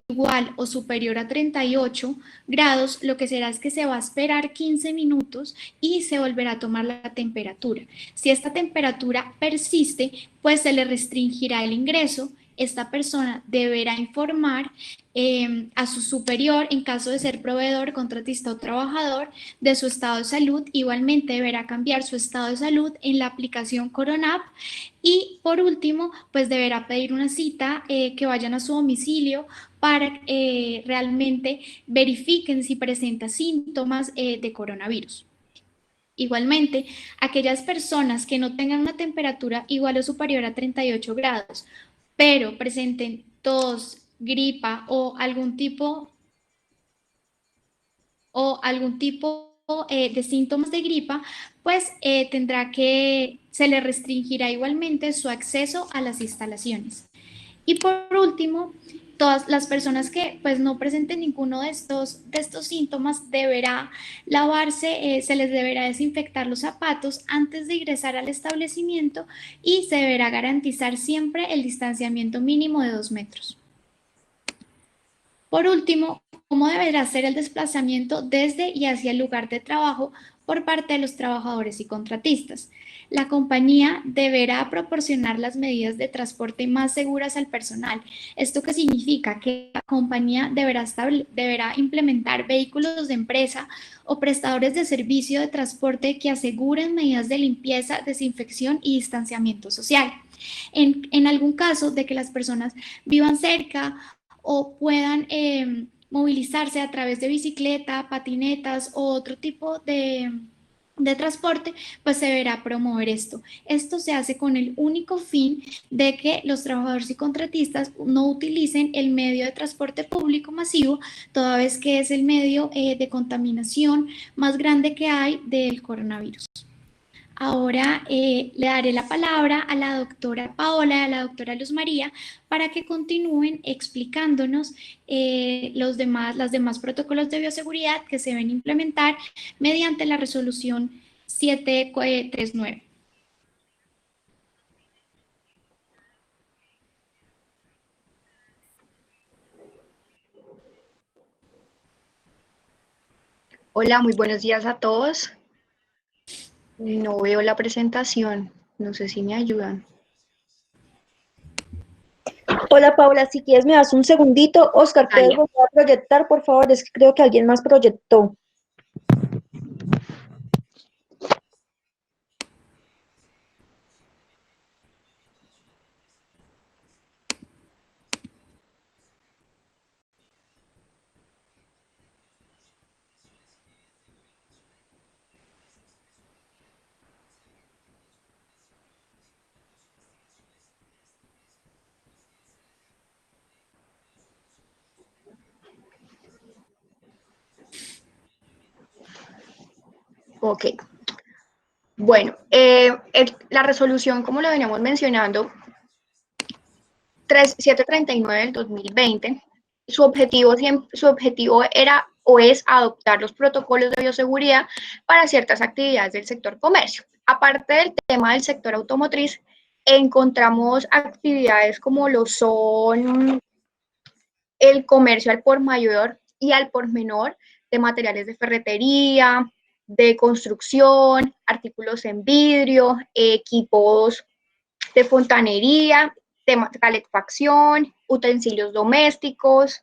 igual o superior a 38 grados, lo que será es que se va a esperar 15 minutos y se volverá a tomar la temperatura. Si esta temperatura persiste, pues se le restringirá el ingreso. Esta persona deberá informar a su superior, en caso de ser proveedor, contratista o trabajador, de su estado de salud. Igualmente deberá cambiar su estado de salud en la aplicación Coronap. Y por último, pues deberá pedir una cita que vayan a su domicilio para realmente verifiquen si presenta síntomas de coronavirus. Igualmente, aquellas personas que no tengan una temperatura igual o superior a 38 grados, pero presenten tos, gripa o algún tipo de síntomas de gripa, pues se le restringirá igualmente su acceso a las instalaciones. Y por último, todas las personas que pues no presenten ninguno de estos síntomas deberá lavarse, se les deberá desinfectar los zapatos antes de ingresar al establecimiento y se deberá garantizar siempre el distanciamiento mínimo de 2 metros. Por último, ¿cómo deberá ser el desplazamiento desde y hacia el lugar de trabajo por parte de los trabajadores y contratistas? La compañía deberá proporcionar las medidas de transporte más seguras al personal. ¿Esto qué significa? Que la compañía deberá implementar vehículos de empresa o prestadores de servicio de transporte que aseguren medidas de limpieza, desinfección y distanciamiento social. En algún caso de que las personas vivan cerca o puedan movilizarse a través de bicicleta, patinetas o otro tipo de transporte, pues se deberá promover esto. Esto se hace con el único fin de que los trabajadores y contratistas no utilicen el medio de transporte público masivo, toda vez que es el medio de contaminación más grande que hay del coronavirus. Ahora le daré la palabra a la doctora Paola y a la doctora Luz María para que continúen explicándonos los demás protocolos de bioseguridad que se deben implementar mediante la resolución 739. Hola, muy buenos días a todos. No veo la presentación, no sé si me ayudan. Hola Paula, si quieres me das un segundito. Oscar, ¿puedes Dale. volver a proyectar, por favor? Es que creo que alguien más proyectó. Ok. Bueno, la resolución, como lo veníamos mencionando, 739 del 2020, su objetivo era o es adoptar los protocolos de bioseguridad para ciertas actividades del sector comercio. Aparte del tema del sector automotriz, encontramos actividades como lo son el comercio al por mayor y al por menor de materiales de ferretería, de construcción, artículos en vidrio, equipos de fontanería, de calefacción, utensilios domésticos,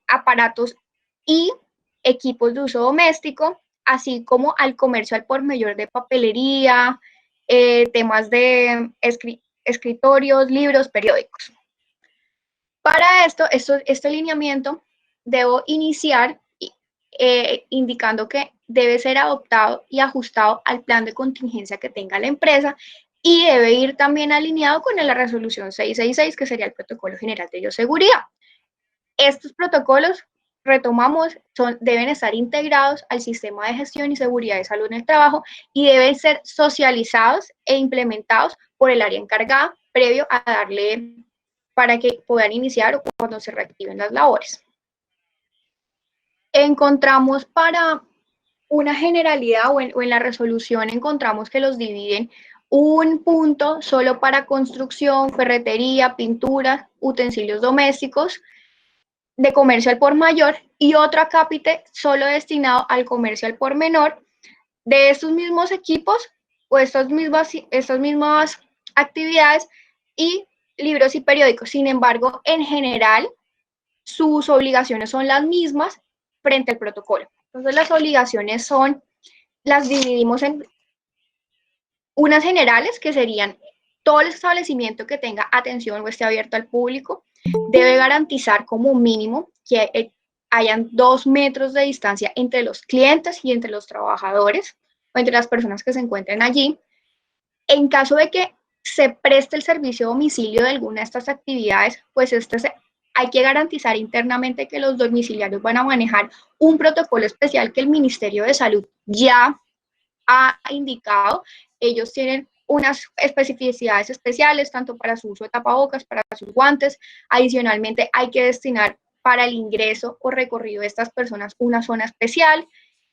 aparatos y equipos de uso doméstico, así como al comercio al por mayor de papelería, temas de escritorios, libros, periódicos. Para este lineamiento, debo iniciar indicando que debe ser adoptado y ajustado al plan de contingencia que tenga la empresa y debe ir también alineado con la resolución 666, que sería el protocolo general de bioseguridad. Estos protocolos, retomamos, deben estar integrados al sistema de gestión y seguridad de salud en el trabajo y deben ser socializados e implementados por el área encargada previo a darle para que puedan iniciar o cuando se reactiven las labores. Encontramos para una generalidad o en la resolución encontramos que los dividen un punto solo para construcción, ferretería, pintura, utensilios domésticos, de comercio al por mayor y otro acápite solo destinado al comercio al por menor de estos mismos equipos o estas mismas actividades y libros y periódicos. Sin embargo, en general, sus obligaciones son las mismas frente al protocolo. Entonces, las obligaciones las dividimos en unas generales, que serían todo el establecimiento que tenga atención o esté abierto al público, debe garantizar como mínimo que hayan 2 metros de distancia entre los clientes y entre los trabajadores o entre las personas que se encuentren allí. En caso de que se preste el servicio de domicilio de alguna de estas actividades, pues hay que garantizar internamente que los domiciliarios van a manejar un protocolo especial que el Ministerio de Salud ya ha indicado. Ellos tienen unas especificidades especiales, tanto para su uso de tapabocas, para sus guantes. Adicionalmente, hay que destinar para el ingreso o recorrido de estas personas una zona especial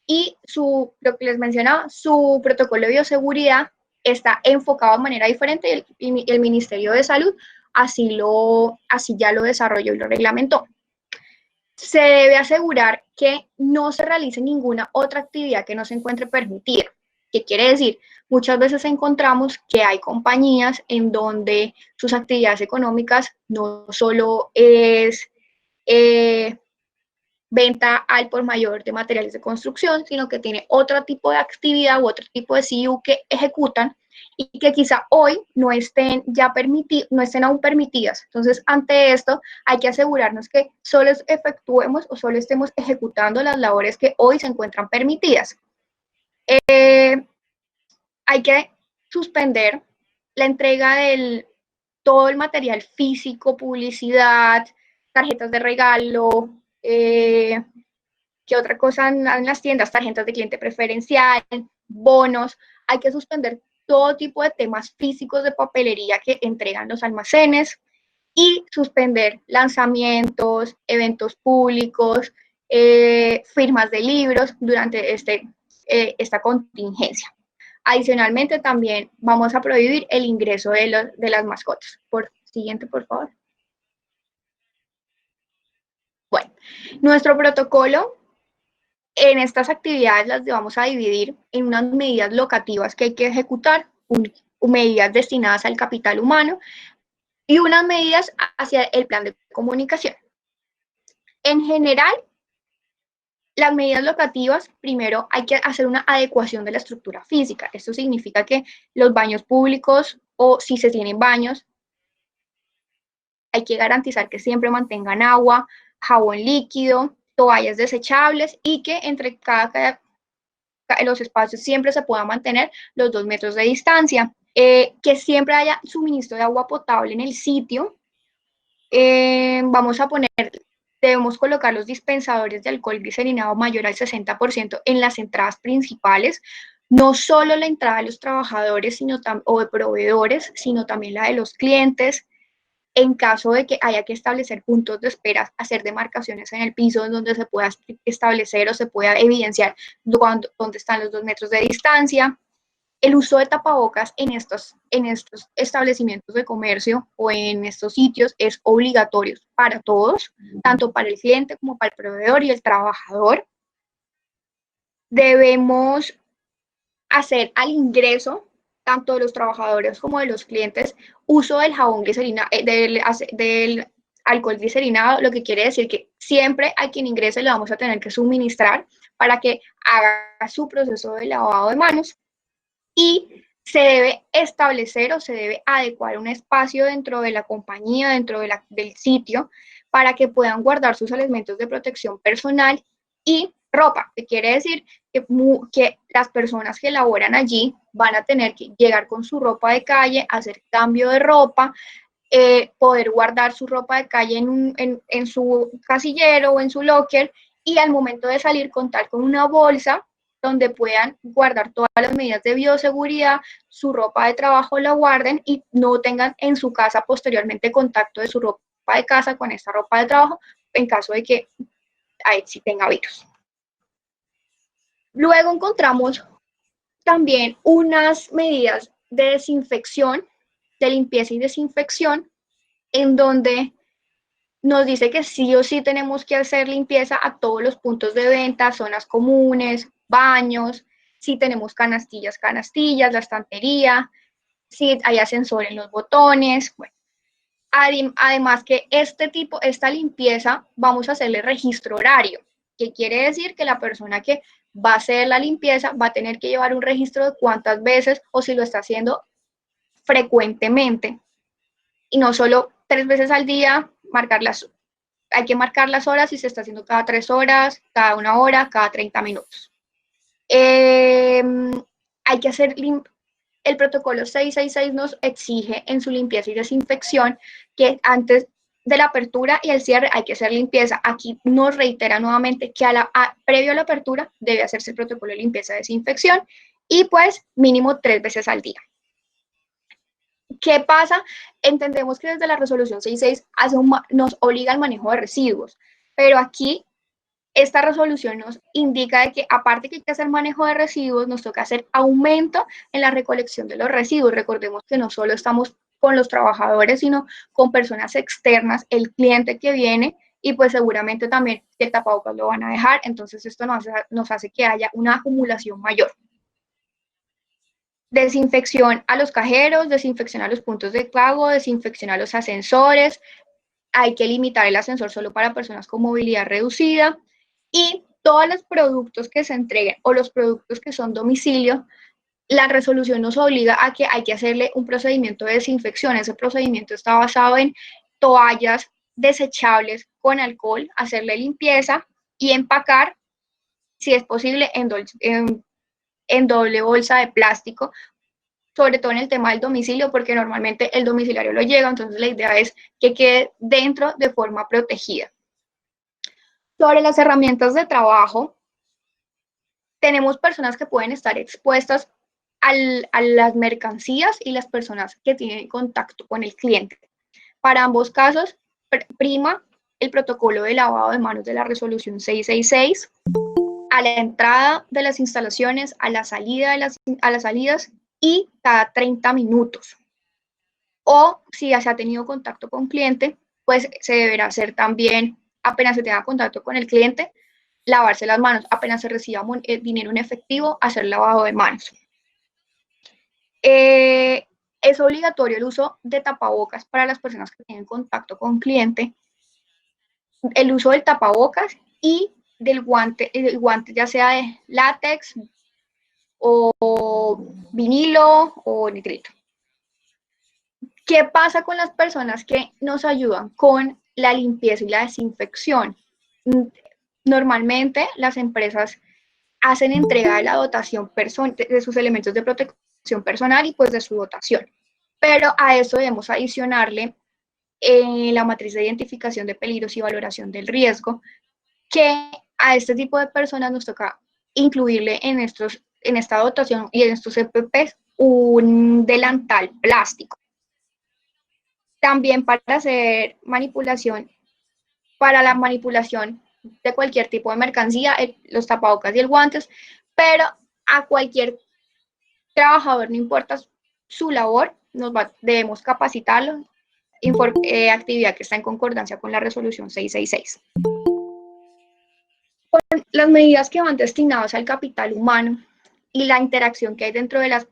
y lo que les mencionaba, su protocolo de bioseguridad está enfocado de manera diferente y el Ministerio de Salud así ya lo desarrolló y lo reglamentó. Se debe asegurar que no se realice ninguna otra actividad que no se encuentre permitida. ¿Qué quiere decir? Muchas veces encontramos que hay compañías en donde sus actividades económicas no solo es venta al por mayor de materiales de construcción, sino que tiene otro tipo de actividad u otro tipo de CIU que ejecutan y que quizá hoy no estén aún permitidas. Entonces, ante esto, hay que asegurarnos que solo efectuemos o solo estemos ejecutando las labores que hoy se encuentran permitidas. Hay que suspender la entrega de todo el material físico, publicidad, tarjetas de regalo, ¿qué otra cosa en las tiendas? Tarjetas de cliente preferencial, bonos. Hay que suspender todo tipo de temas físicos de papelería que entregan los almacenes y suspender lanzamientos, eventos públicos, firmas de libros durante esta contingencia. Adicionalmente, también vamos a prohibir el ingreso de las mascotas. Siguiente, por favor. Bueno, nuestro protocolo en estas actividades las vamos a dividir en unas medidas locativas que hay que ejecutar, medidas destinadas al capital humano y unas medidas hacia el plan de comunicación. En general, las medidas locativas, primero hay que hacer una adecuación de la estructura física. Esto significa que los baños públicos o si se tienen baños, hay que garantizar que siempre mantengan agua, jabón líquido, toallas desechables y que entre los espacios siempre se pueda mantener los 2 metros de distancia. Que siempre haya suministro de agua potable en el sitio. Vamos a poner debemos colocar los dispensadores de alcohol glicerinado mayor al 60% en las entradas principales, no solo la entrada de los trabajadores o de proveedores, sino también la de los clientes. En caso de que haya que establecer puntos de espera, hacer demarcaciones en el piso en donde se pueda establecer o se pueda evidenciar dónde están los 2 metros de distancia. El uso de tapabocas en estos establecimientos de comercio o en estos sitios es obligatorio para todos, tanto para el cliente como para el proveedor y el trabajador. Debemos hacer al ingreso, tanto de los trabajadores como de los clientes, uso del jabón glicerina, del alcohol glicerinado, lo que quiere decir que siempre a quien ingrese le vamos a tener que suministrar para que haga su proceso de lavado de manos, y se debe establecer o se debe adecuar un espacio dentro de la compañía, dentro del sitio, para que puedan guardar sus elementos de protección personal y ropa, que quiere decir que las personas que laboran allí van a tener que llegar con su ropa de calle, hacer cambio de ropa, poder guardar su ropa de calle en su casillero o en su locker, y al momento de salir contar con una bolsa donde puedan guardar todas las medidas de bioseguridad, su ropa de trabajo la guarden y no tengan en su casa posteriormente contacto de su ropa de casa con esta ropa de trabajo en caso de que ahí sí tenga virus. Luego encontramos también unas medidas de desinfección, de limpieza y desinfección, en donde nos dice que sí o sí tenemos que hacer limpieza a todos los puntos de venta, zonas comunes, baños, si tenemos canastillas, la estantería, si hay ascensor en los botones. Bueno, además que esta limpieza vamos a hacerle registro horario, que quiere decir que la persona que va a hacer la limpieza va a tener que llevar un registro de cuántas veces o si lo está haciendo frecuentemente y no solo 3 veces al día, hay que marcar las horas si se está haciendo cada 3 horas, cada 1 hora, cada 30 minutos. Hay que hacer el protocolo 666 nos exige en su limpieza y desinfección que antes de la apertura y el cierre hay que hacer limpieza. Aquí nos reitera nuevamente que previo a la apertura debe hacerse el protocolo de limpieza y desinfección y pues mínimo 3 veces al día. ¿Qué pasa? Entendemos que desde la resolución 66 nos obliga al manejo de residuos, pero aquí esta resolución nos indica de que aparte que hay que hacer manejo de residuos, nos toca hacer aumento en la recolección de los residuos. Recordemos que no solo estamos con los trabajadores, sino con personas externas, el cliente que viene, y pues seguramente también el tapabocas lo van a dejar, entonces esto nos hace que haya una acumulación mayor. Desinfección a los cajeros, desinfección a los puntos de pago, desinfección a los ascensores, hay que limitar el ascensor solo para personas con movilidad reducida, y todos los productos que se entreguen o los productos que son domicilio, la resolución nos obliga a que hay que hacerle un procedimiento de desinfección. Ese procedimiento está basado en toallas desechables con alcohol, hacerle limpieza y empacar, si es posible, en doble bolsa de plástico, sobre todo en el tema del domicilio, porque normalmente el domiciliario lo llega, entonces la idea es que quede dentro de forma protegida. Sobre las herramientas de trabajo, tenemos personas que pueden estar expuestas a las mercancías y las personas que tienen contacto con el cliente. Para ambos casos, prima el protocolo de lavado de manos de la resolución 666, a la entrada de las instalaciones, a la salida a las salidas y cada 30 minutos. O si ya se ha tenido contacto con cliente, pues se deberá hacer también, apenas se tenga contacto con el cliente, lavarse las manos. Apenas se reciba dinero en efectivo, hacer lavado de manos. Es obligatorio el uso de tapabocas para las personas que tienen contacto con cliente, el uso del tapabocas y del guante, el guante ya sea de látex o vinilo o nitrito. ¿Qué pasa con las personas que nos ayudan con la limpieza y la desinfección? Normalmente las empresas hacen entrega de la dotación de sus elementos de protección personal y pues de su dotación. Pero a eso debemos adicionarle la matriz de identificación de peligros y valoración del riesgo, que a este tipo de personas nos toca incluirle en esta dotación y en estos EPPs un delantal plástico. También para hacer manipulación, para la manipulación de cualquier tipo de mercancía, los tapabocas y el guantes, pero a cualquier trabajador, no importa su labor, debemos capacitarlo, actividad que está en concordancia con la resolución 666. Con las medidas que van destinadas al capital humano y la interacción que hay dentro de la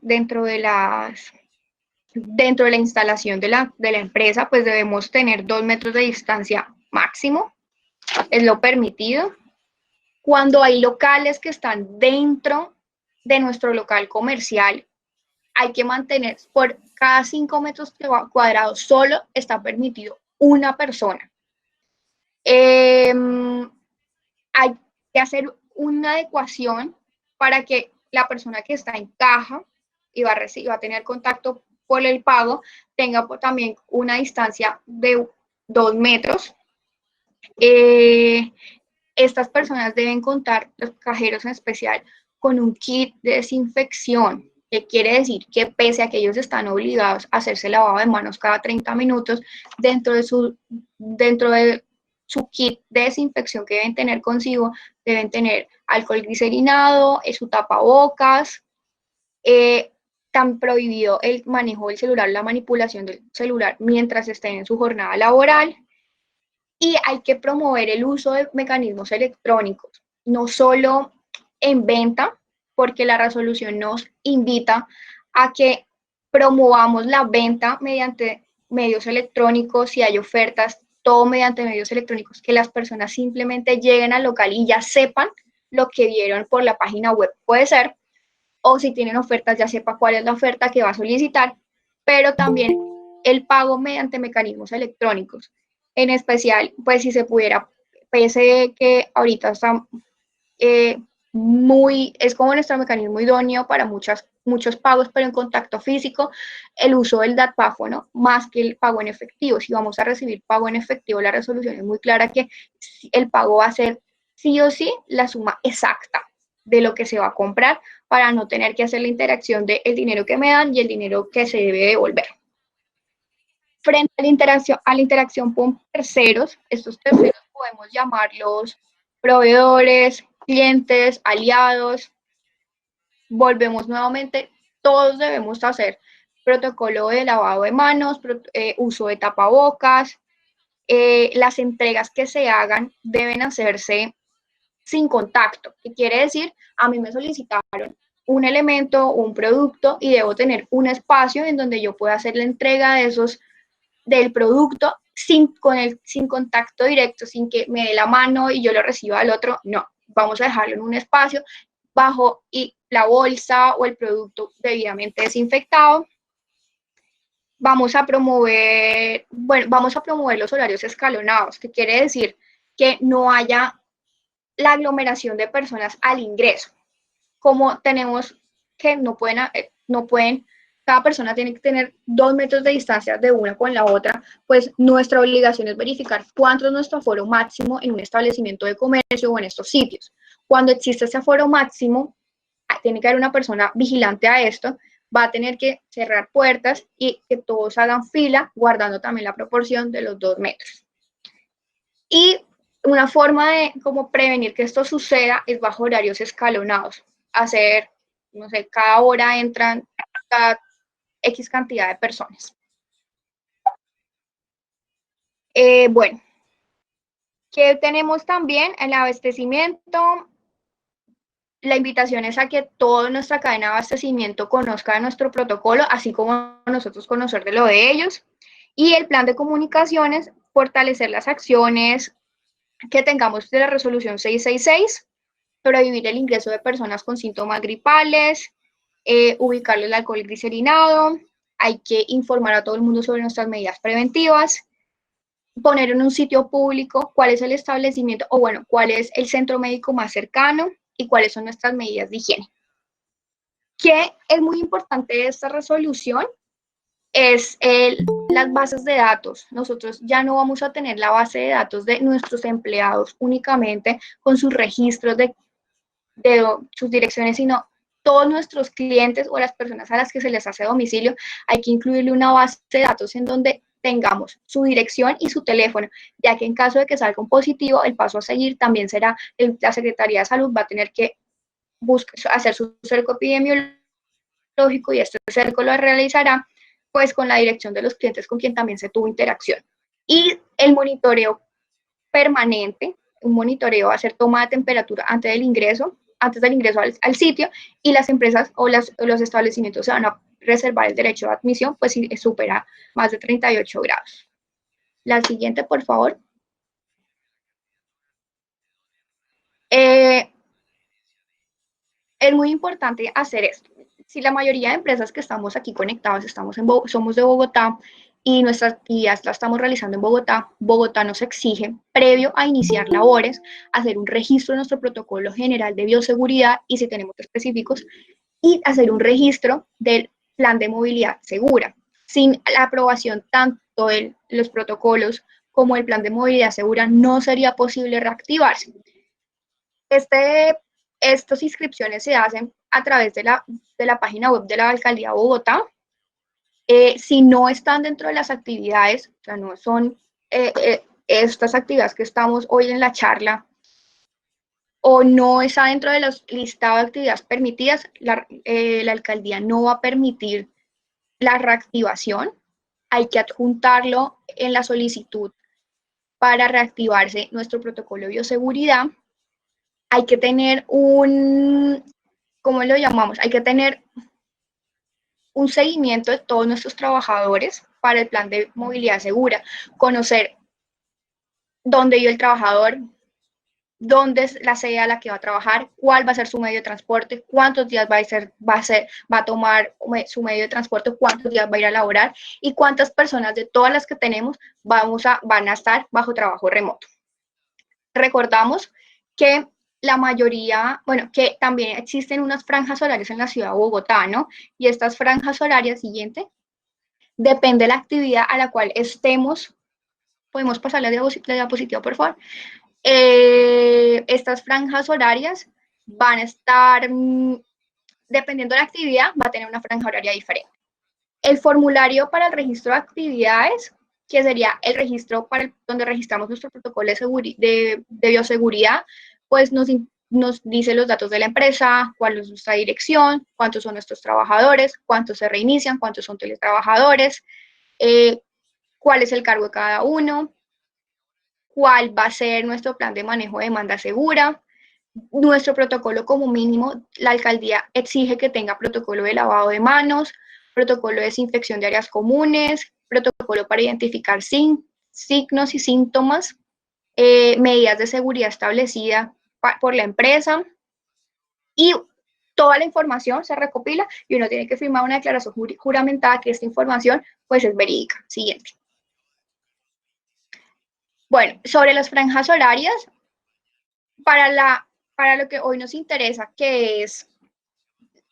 instalación de la empresa, pues debemos tener 2 metros de distancia máximo, es lo permitido. Cuando hay locales que están dentro de nuestro local comercial, hay que mantener, por cada 5 metros cuadrados solo está permitido una persona. Hay que hacer una adecuación para que la persona que está en caja y va a tener contacto por el pago tenga también una distancia de 2 metros. Estas personas deben contar, los cajeros en especial, con un kit de desinfección, que quiere decir que pese a que ellos están obligados a hacerse lavado de manos cada 30 minutos, dentro de su kit de desinfección que deben tener consigo, deben tener alcohol glicerinado, su tapabocas, tan prohibido el manejo del celular, la manipulación del celular mientras estén en su jornada laboral. Y hay que promover el uso de mecanismos electrónicos, no solo en venta, porque la resolución nos invita a que promovamos la venta mediante medios electrónicos, si hay ofertas, todo mediante medios electrónicos, que las personas simplemente lleguen al local y ya sepan lo que vieron por la página web, puede ser, o si tienen ofertas ya sepa cuál es la oferta que va a solicitar, pero también el pago mediante mecanismos electrónicos. En especial, pues si se pudiera, pese que ahorita está es como nuestro mecanismo idóneo para muchos pagos, pero en contacto físico, el uso del datáfono más que el pago en efectivo. Si vamos a recibir pago en efectivo, la resolución es muy clara que el pago va a ser sí o sí la suma exacta de lo que se va a comprar para no tener que hacer la interacción del dinero que me dan y el dinero que se debe devolver. Frente a la interacción con terceros, estos terceros podemos llamarlos proveedores, clientes, aliados. Volvemos nuevamente, todos debemos hacer protocolo de lavado de manos, uso de tapabocas. Las entregas que se hagan deben hacerse sin contacto, que quiere decir, a mí me solicitaron un elemento o un producto y debo tener un espacio en donde yo pueda hacer la entrega del producto sin contacto directo, sin que me dé la mano y yo lo reciba al otro. No, vamos a dejarlo en un espacio bajo y la bolsa o el producto debidamente desinfectado. Vamos a promover los horarios escalonados, que quiere decir que no haya la aglomeración de personas al ingreso. Como tenemos que no pueden, cada persona tiene que tener 2 metros de distancia de una con la otra, pues nuestra obligación es verificar cuánto es nuestro aforo máximo en un establecimiento de comercio o en estos sitios. Cuando existe ese aforo máximo, tiene que haber una persona vigilante a esto, va a tener que cerrar puertas y que todos hagan fila, guardando también la proporción de los 2 metros. Y una forma de cómo prevenir que esto suceda es bajo horarios escalonados. Hacer, no sé, cada hora entran cada X cantidad de personas. Bueno, ¿qué tenemos también? El abastecimiento. La invitación es a que toda nuestra cadena de abastecimiento conozca de nuestro protocolo, así como nosotros conocer de lo de ellos. Y el plan de comunicaciones, fortalecer las acciones que tengamos de la resolución 666, prohibir el ingreso de personas con síntomas gripales, ubicarle el alcohol glicerinado, hay que informar a todo el mundo sobre nuestras medidas preventivas, poner en un sitio público cuál es el establecimiento, o bueno, cuál es el centro médico más cercano y cuáles son nuestras medidas de higiene. ¿Qué es muy importante de esta resolución? es las bases de datos. Nosotros ya no vamos a tener la base de datos de nuestros empleados únicamente con sus registros de sus direcciones, sino todos nuestros clientes o las personas a las que se les hace domicilio, hay que incluirle una base de datos en donde tengamos su dirección y su teléfono, ya que en caso de que salga un positivo, el paso a seguir también será, la Secretaría de Salud va a tener que hacer su cerco epidemiológico y este cerco lo realizará pues con la dirección de los clientes con quien también se tuvo interacción. Y el monitoreo permanente, un monitoreo, hacer toma de temperatura antes del ingreso al sitio, y las empresas o los establecimientos se van a reservar el derecho de admisión, pues si supera más de 38 grados. La siguiente, por favor. Es muy importante hacer esto. Si la mayoría de empresas que estamos aquí conectados somos de Bogotá y nuestras actividades las estamos realizando en Bogotá, Bogotá nos exige, previo a iniciar labores, hacer un registro de nuestro protocolo general de bioseguridad y si tenemos específicos, y hacer un registro del plan de movilidad segura. Sin la aprobación tanto de los protocolos como el plan de movilidad segura, no sería posible reactivarse. Estas inscripciones se hacen a través de la página web de la Alcaldía de Bogotá. Si no están dentro de las actividades, o sea, no son estas actividades que estamos hoy en la charla, o no está dentro de los listados de actividades permitidas, la Alcaldía no va a permitir la reactivación. Hay que adjuntarlo en la solicitud para reactivarse nuestro protocolo de bioseguridad. Hay que tener ¿cómo lo llamamos? Hay que tener un seguimiento de todos nuestros trabajadores para el plan de movilidad segura, conocer dónde vive el trabajador, dónde es la sede a la que va a trabajar, cuál va a ser su medio de transporte, cuántos días va a tomar su medio de transporte, cuántos días va a ir a laborar y cuántas personas de todas las que tenemos van a estar bajo trabajo remoto. Recordamos que la mayoría, bueno, que también existen unas franjas horarias en la ciudad de Bogotá, ¿no? Y estas franjas horarias, siguiente, depende de la actividad a la cual estemos. Podemos pasar la diapositiva, por favor. Estas franjas horarias van a estar, dependiendo de la actividad, va a tener una franja horaria diferente. El formulario para el registro de actividades, que sería el registro donde registramos nuestro protocolo de bioseguridad, pues nos dice los datos de la empresa, cuál es nuestra dirección, cuántos son nuestros trabajadores, cuántos se reinician, cuántos son teletrabajadores, cuál es el cargo de cada uno, cuál va a ser nuestro plan de manejo de demanda segura, nuestro protocolo como mínimo. La alcaldía exige que tenga protocolo de lavado de manos, protocolo de desinfección de áreas comunes, protocolo para identificar signos y síntomas, medidas de seguridad establecida por la empresa, y toda la información se recopila y uno tiene que firmar una declaración juramentada que esta información pues es verídica. Siguiente. Bueno, sobre las franjas horarias, para lo que hoy nos interesa, que es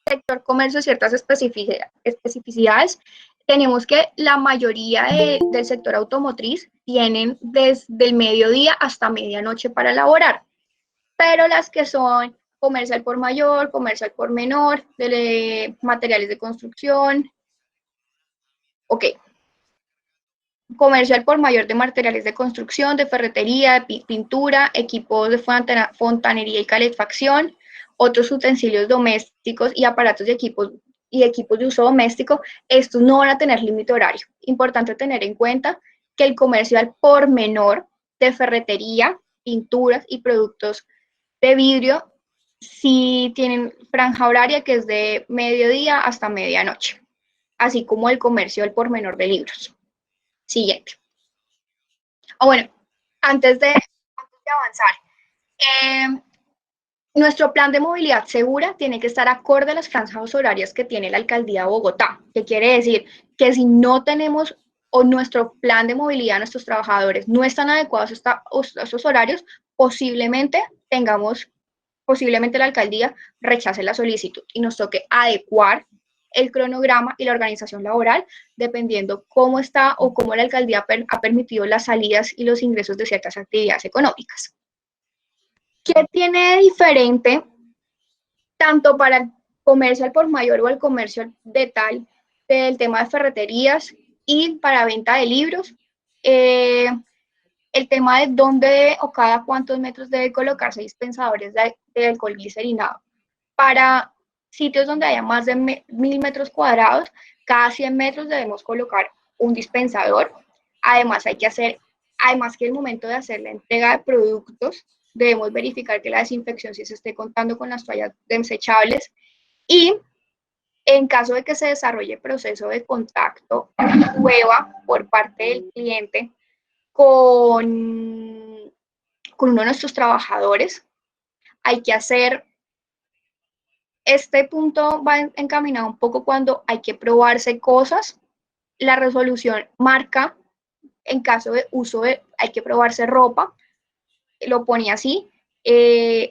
sector comercio, ciertas especificidades, tenemos que la mayoría del sector automotriz tienen desde el mediodía hasta medianoche para laborar, pero las que son comercio al por mayor, comercio al por menor, de materiales de construcción, comercio al por mayor de materiales de construcción, de ferretería, de pintura, equipos de fontanería y calefacción, otros utensilios domésticos y aparatos de equipos de uso doméstico, estos no van a tener límite horario. Importante tener en cuenta que el comercio al por menor de ferretería, pinturas y productos de vidrio sí tienen franja horaria que es de mediodía hasta medianoche, así como el comercio al por menor de libros. Siguiente. Bueno, antes de avanzar, nuestro plan de movilidad segura tiene que estar acorde a las franjas horarias que tiene la Alcaldía de Bogotá, que quiere decir que si no tenemos o nuestro plan de movilidad, nuestros trabajadores no están adecuados a esos horarios, posiblemente la Alcaldía rechace la solicitud y nos toque adecuar el cronograma y la organización laboral, dependiendo cómo está o cómo la alcaldía ha permitido las salidas y los ingresos de ciertas actividades económicas. ¿Qué tiene de diferente tanto para el comercio al por mayor o el comercio de tal del tema de ferreterías y para venta de libros? El tema de dónde o cada cuántos metros debe colocarse dispensadores de alcohol glicerinado. Para sitios donde haya más de 1000 metros cuadrados, cada 100 metros debemos colocar un dispensador. Además, además que el momento de hacer la entrega de productos, debemos verificar que la desinfección sí se esté contando con las toallas desechables, y en caso de que se desarrolle proceso de contacto, prueba por parte del cliente con uno de nuestros trabajadores, hay que hacer, este punto va encaminado un poco cuando hay que probarse cosas. La resolución marca, en caso de uso hay que probarse ropa, lo pone así, y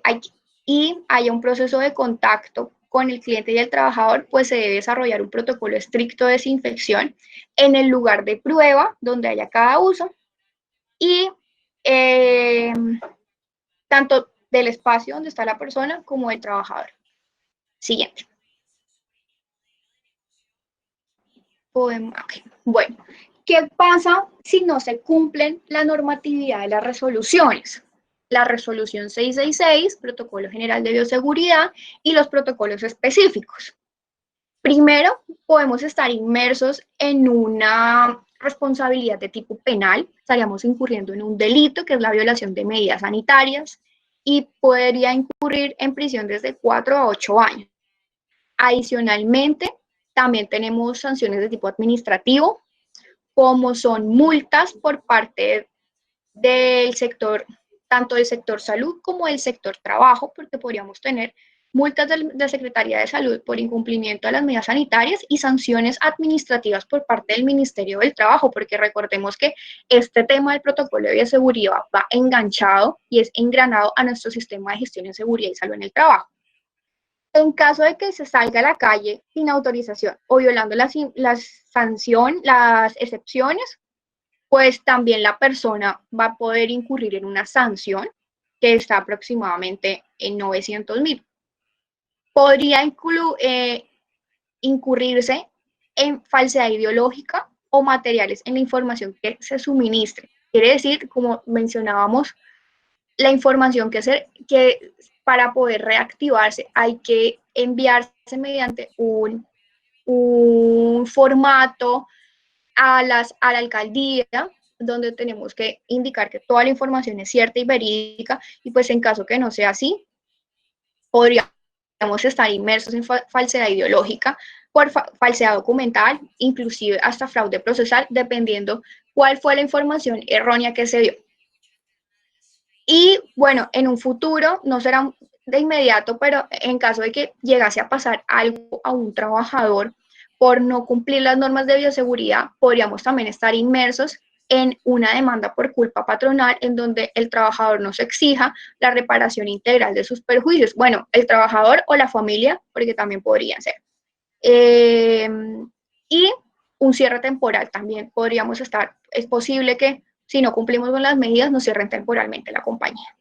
haya un proceso de contacto con el cliente y el trabajador, pues se debe desarrollar un protocolo estricto de desinfección en el lugar de prueba donde haya cada uso, y tanto del espacio donde está la persona como del trabajador. Siguiente. Bueno, ¿qué pasa si no se cumplen la normatividad de las resoluciones? La resolución 666, Protocolo General de Bioseguridad, y los protocolos específicos. Primero, podemos estar inmersos en una responsabilidad de tipo penal, estaríamos incurriendo en un delito que es la violación de medidas sanitarias y podría incurrir en prisión desde 4 a 8 años. Adicionalmente, también tenemos sanciones de tipo administrativo, como son multas por parte del sector, tanto del sector salud como del sector trabajo, porque podríamos tener multas de Secretaría de Salud por incumplimiento de las medidas sanitarias y sanciones administrativas por parte del Ministerio del Trabajo, porque recordemos que este tema del protocolo de bioseguridad va enganchado y es engranado a nuestro sistema de gestión en seguridad y salud en el trabajo. En caso de que se salga a la calle sin autorización o violando las excepciones, pues también la persona va a poder incurrir en una sanción que está aproximadamente en 900.000. Podría incurrirse en falsedad ideológica o materiales en la información que se suministre. Quiere decir, como mencionábamos, la información que para poder reactivarse hay que enviarse mediante un formato a la alcaldía, donde tenemos que indicar que toda la información es cierta y verídica, y pues en caso que no sea así, podríamos estar inmersos en falsedad ideológica, por falsedad documental, inclusive hasta fraude procesal, dependiendo cuál fue la información errónea que se dio. Y bueno, en un futuro, no será de inmediato, pero en caso de que llegase a pasar algo a un trabajador por no cumplir las normas de bioseguridad, podríamos también estar inmersos en una demanda por culpa patronal, en donde el trabajador nos exija la reparación integral de sus perjuicios. Bueno, el trabajador o la familia, porque también podrían ser. Y un cierre temporal también podríamos estar. Es posible que si no cumplimos con las medidas, nos cierren temporalmente la compañía.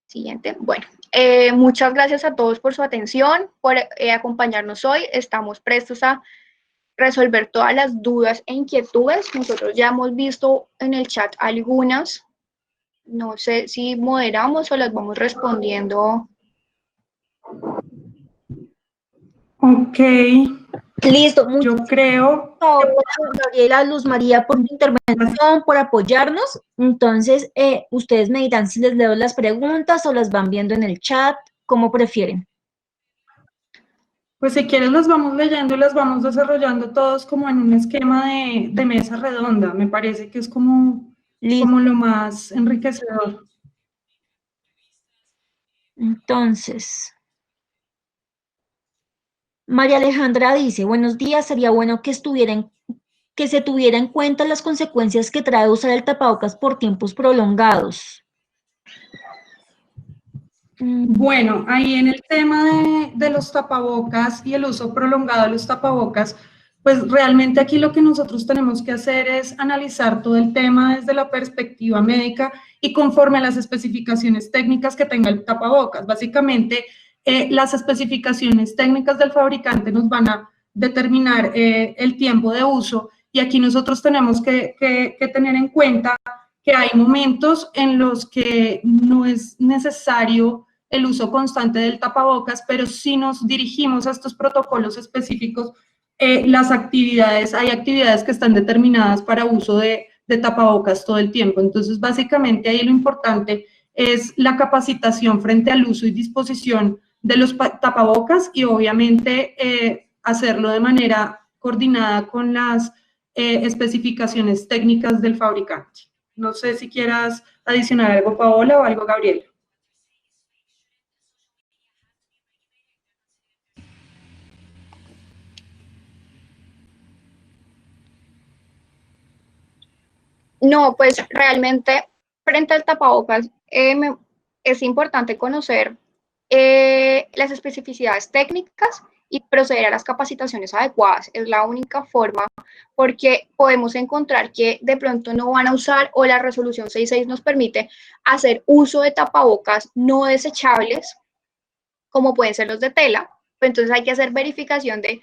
Siguiente. Bueno, muchas gracias a todos por su atención, por acompañarnos hoy. Estamos prestos a resolver todas las dudas e inquietudes. Nosotros ya hemos visto en el chat algunas. No sé si moderamos o las vamos respondiendo. Ok. Listo. Yo creo. Gabriela, Luz María, por su intervención, por apoyarnos. Entonces, ustedes me dirán si les leo las preguntas o las van viendo en el chat, como prefieren. Pues si quieres las vamos leyendo y las vamos desarrollando todos como en un esquema de mesa redonda. Me parece que es como lo más enriquecedor. Entonces, María Alejandra dice, buenos días, sería bueno que se tuviera en cuenta las consecuencias que trae usar el tapabocas por tiempos prolongados. Bueno, ahí en el tema de los tapabocas y el uso prolongado de los tapabocas, pues realmente aquí lo que nosotros tenemos que hacer es analizar todo el tema desde la perspectiva médica y conforme a las especificaciones técnicas que tenga el tapabocas. Básicamente, las especificaciones técnicas del fabricante nos van a determinar el tiempo de uso y aquí nosotros tenemos que tener en cuenta que hay momentos en los que no es necesario el uso constante del tapabocas, pero si nos dirigimos a estos protocolos específicos, hay actividades que están determinadas para uso de tapabocas todo el tiempo. Entonces, básicamente ahí lo importante es la capacitación frente al uso y disposición de los tapabocas y obviamente hacerlo de manera coordinada con las especificaciones técnicas del fabricante. No sé si quieras adicionar algo, Paola, o algo, Gabriel. No, pues realmente frente al tapabocas es importante conocer las especificidades técnicas y proceder a las capacitaciones adecuadas. Es la única forma porque podemos encontrar que de pronto no van a usar o la resolución 66 nos permite hacer uso de tapabocas no desechables, como pueden ser los de tela. Entonces hay que hacer verificación de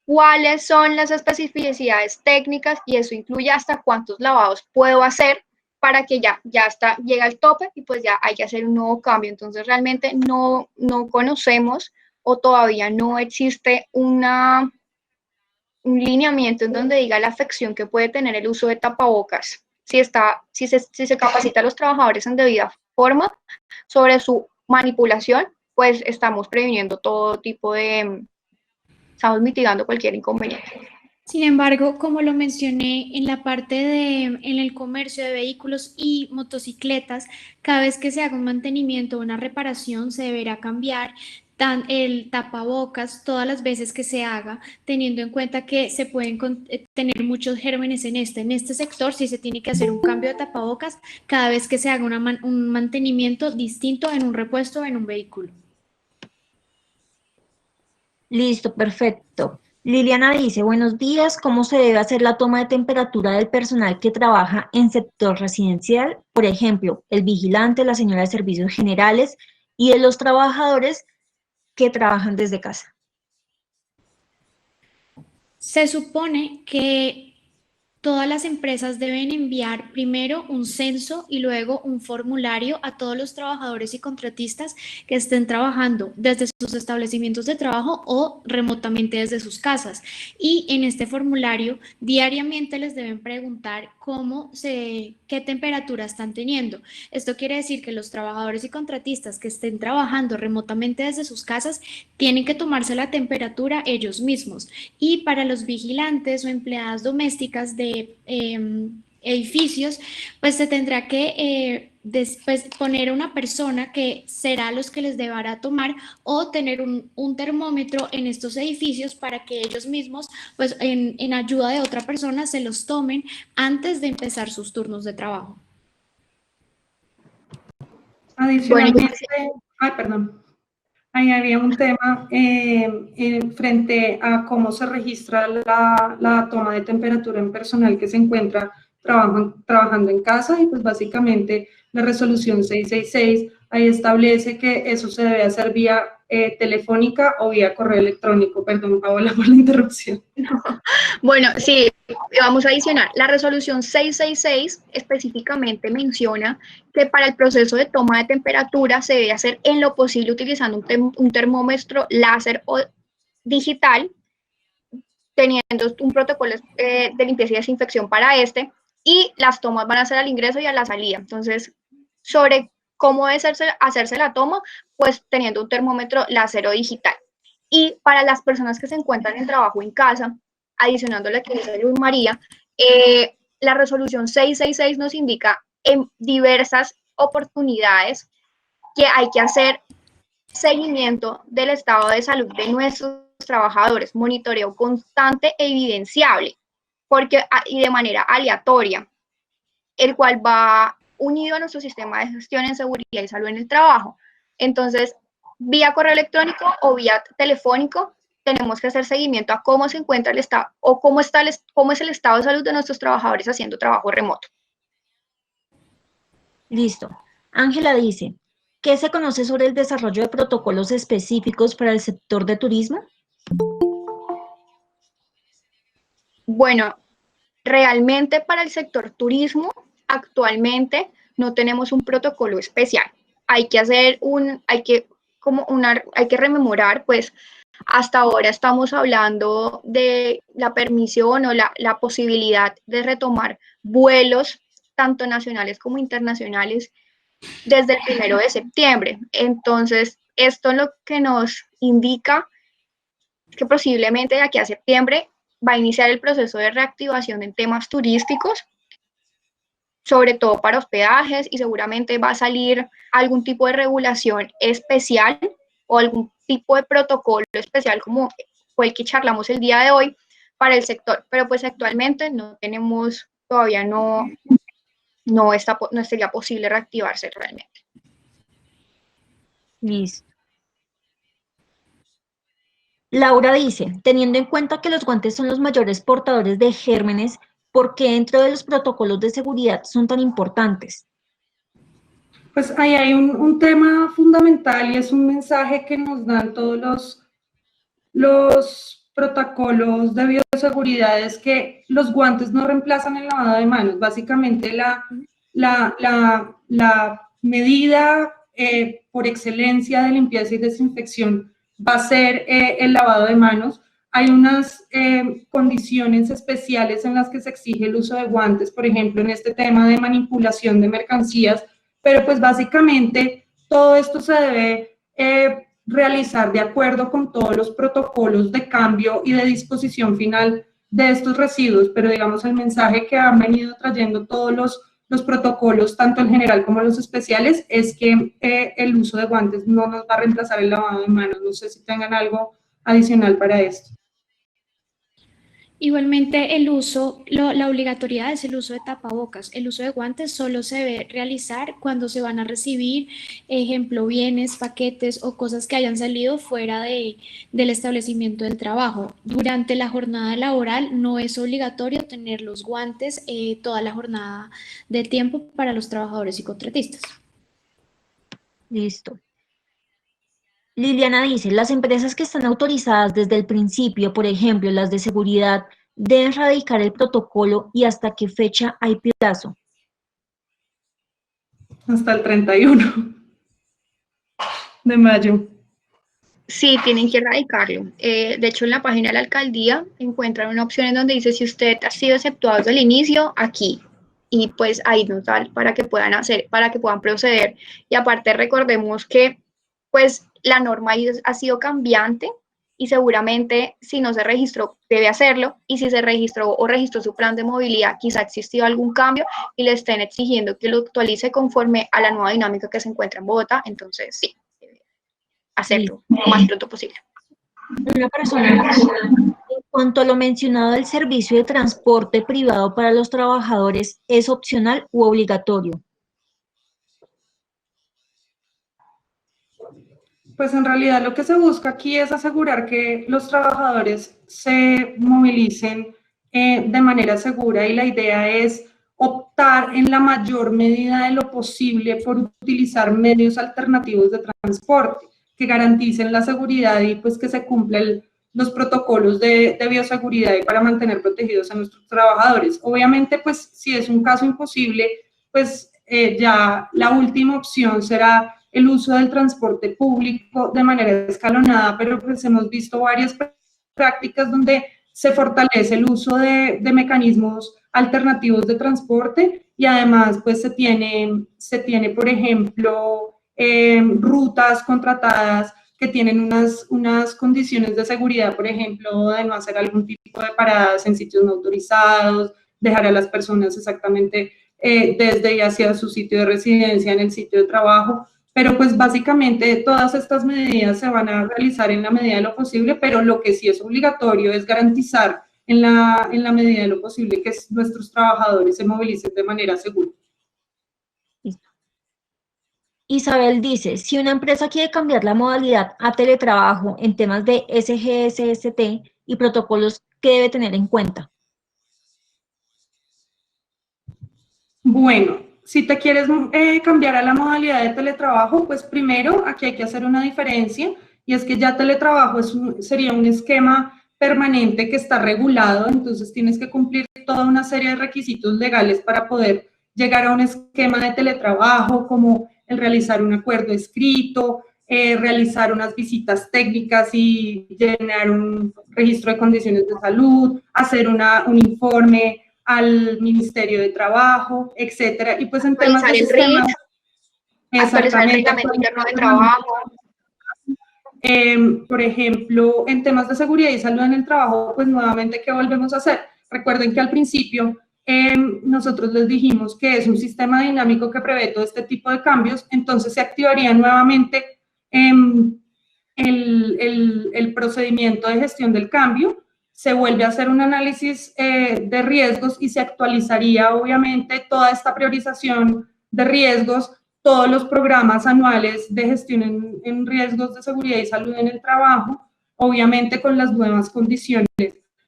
cuáles son las especificidades técnicas y eso incluye hasta cuántos lavados puedo hacer para que ya llega al tope y pues ya hay que hacer un nuevo cambio. Entonces realmente no conocemos o todavía no existe un lineamiento en donde diga la afección que puede tener el uso de tapabocas. Si se capacita a los trabajadores en debida forma sobre su manipulación, pues estamos previniendo todo tipo de, estamos mitigando cualquier inconveniente. Sin embargo, como lo mencioné en la parte en el comercio de vehículos y motocicletas, cada vez que se haga un mantenimiento o una reparación se deberá cambiar el tapabocas todas las veces que se haga, teniendo en cuenta que se pueden tener muchos gérmenes en este sector. Si se tiene que hacer un cambio de tapabocas cada vez que se haga un mantenimiento distinto en un repuesto o en un vehículo. Listo, perfecto. Liliana dice, buenos días, ¿cómo se debe hacer la toma de temperatura del personal que trabaja en sector residencial? Por ejemplo, el vigilante, la señora de servicios generales y de los trabajadores que trabajan desde casa. Se supone que todas las empresas deben enviar primero un censo y luego un formulario a todos los trabajadores y contratistas que estén trabajando desde sus establecimientos de trabajo o remotamente desde sus casas. Y en este formulario diariamente les deben preguntar qué temperatura están teniendo. Esto quiere decir que los trabajadores y contratistas que estén trabajando remotamente desde sus casas tienen que tomarse la temperatura ellos mismos. Y para los vigilantes o empleadas domésticas de edificios, pues se tendrá que después poner una persona que será los que les deberá tomar o tener un termómetro en estos edificios para que ellos mismos, pues en ayuda de otra persona, se los tomen antes de empezar sus turnos de trabajo. Adicionalmente, perdón. Ahí había un tema frente a cómo se registra la toma de temperatura en personal que se encuentra trabajando en casa y pues básicamente la resolución 666 ahí establece que eso se debe hacer vía telefónica o vía correo electrónico. Perdón, Paola, por la interrupción. No. Bueno, sí, vamos a adicionar. La resolución 666 específicamente menciona que para el proceso de toma de temperatura se debe hacer en lo posible utilizando un termómetro láser o digital, teniendo un protocolo de limpieza y desinfección para y las tomas van a ser al ingreso y a la salida. Entonces, sobre cómo debe hacerse la toma, pues teniendo un termómetro láser o digital. Y para las personas que se encuentran en trabajo en casa, adicionando lo que dice Luz María, la resolución 666 nos indica en diversas oportunidades que hay que hacer seguimiento del estado de salud de nuestros trabajadores, monitoreo constante e evidenciable, y de manera aleatoria, el cual va unido a nuestro sistema de gestión en seguridad y salud en el trabajo. Entonces, vía correo electrónico o vía telefónico, tenemos que hacer seguimiento a cómo se encuentra el estado o cómo es el estado de salud de nuestros trabajadores haciendo trabajo remoto. Listo. Ángela dice, ¿qué se conoce sobre el desarrollo de protocolos específicos para el sector de turismo? Bueno, realmente para el sector turismo, actualmente no tenemos un protocolo especial. Hay que rememorar, pues, hasta ahora estamos hablando de la permisión o la posibilidad de retomar vuelos, tanto nacionales como internacionales, desde el 1 de septiembre. Entonces, esto lo que nos indica es que posiblemente de aquí a septiembre va a iniciar el proceso de reactivación en temas turísticos, sobre todo para hospedajes, y seguramente va a salir algún tipo de regulación especial o algún tipo de protocolo especial como fue el que charlamos el día de hoy para el sector, pero pues actualmente no tenemos, todavía no sería posible reactivarse realmente. Listo. Laura dice, teniendo en cuenta que los guantes son los mayores portadores de gérmenes, ¿por qué dentro de los protocolos de seguridad son tan importantes? Pues ahí hay un tema fundamental y es un mensaje que nos dan todos los protocolos de bioseguridad, es que los guantes no reemplazan el lavado de manos. Básicamente la medida por excelencia de limpieza y desinfección va a ser el lavado de manos. Hay unas condiciones especiales en las que se exige el uso de guantes, por ejemplo, en este tema de manipulación de mercancías, pero pues básicamente todo esto se debe realizar de acuerdo con todos los protocolos de cambio y de disposición final de estos residuos, pero digamos el mensaje que han venido trayendo todos los protocolos, tanto en general como los especiales, es que el uso de guantes no nos va a reemplazar el lavado de manos. No sé si tengan algo adicional para esto. Igualmente, la obligatoriedad es el uso de tapabocas. El uso de guantes solo se debe realizar cuando se van a recibir, ejemplo, bienes, paquetes o cosas que hayan salido fuera del establecimiento del trabajo. Durante la jornada laboral no es obligatorio tener los guantes toda la jornada de tiempo para los trabajadores y contratistas. Listo. Liliana dice, las empresas que están autorizadas desde el principio, por ejemplo, las de seguridad, deben radicar el protocolo y hasta qué fecha hay plazo. Hasta el 31 de mayo. Sí, tienen que erradicarlo. De hecho, en la página de la alcaldía encuentran una opción en donde dice si usted ha sido exceptuado desde el inicio, aquí. Y pues ahí nos da para que puedan proceder. Y aparte recordemos que pues la norma ha sido cambiante y seguramente si no se registró debe hacerlo, y si se registró o registró su plan de movilidad quizá existió algún cambio y le estén exigiendo que lo actualice conforme a la nueva dinámica que se encuentra en Bogotá. Entonces sí, hacerlo lo más pronto posible. Una persona, en cuanto a lo mencionado del servicio de transporte privado para los trabajadores, ¿es opcional u obligatorio? Pues en realidad lo que se busca aquí es asegurar que los trabajadores se movilicen de manera segura, y la idea es optar en la mayor medida de lo posible por utilizar medios alternativos de transporte que garanticen la seguridad y pues que se cumplan los protocolos de bioseguridad y para mantener protegidos a nuestros trabajadores. Obviamente, pues si es un caso imposible, pues ya la última opción será el uso del transporte público de manera escalonada, pero pues hemos visto varias prácticas donde se fortalece el uso de mecanismos alternativos de transporte, y además pues se tiene por ejemplo, rutas contratadas que tienen unas condiciones de seguridad, por ejemplo, de no hacer algún tipo de paradas en sitios no autorizados, dejar a las personas exactamente desde y hacia su sitio de residencia en el sitio de trabajo. Pero pues básicamente todas estas medidas se van a realizar en la medida de lo posible, pero lo que sí es obligatorio es garantizar en la medida de lo posible que nuestros trabajadores se movilicen de manera segura. Isabel dice, si una empresa quiere cambiar la modalidad a teletrabajo en temas de SGSST y protocolos, ¿qué debe tener en cuenta? Bueno, si te quieres cambiar a la modalidad de teletrabajo, pues primero aquí hay que hacer una diferencia y es que ya teletrabajo sería un esquema permanente que está regulado, entonces tienes que cumplir toda una serie de requisitos legales para poder llegar a un esquema de teletrabajo, como el realizar un acuerdo escrito, realizar unas visitas técnicas y llenar un registro de condiciones de salud, hacer un informe al Ministerio de Trabajo, etcétera. Y pues en temas de sistemas, actualizar el reglamento interno de trabajo. Por ejemplo, en temas de seguridad y salud en el trabajo, pues nuevamente, ¿qué volvemos a hacer? Recuerden que al principio nosotros les dijimos que es un sistema dinámico que prevé todo este tipo de cambios, entonces se activaría nuevamente el procedimiento de gestión del cambio, se vuelve a hacer un análisis de riesgos y se actualizaría obviamente toda esta priorización de riesgos, todos los programas anuales de gestión en riesgos de seguridad y salud en el trabajo, obviamente con las nuevas condiciones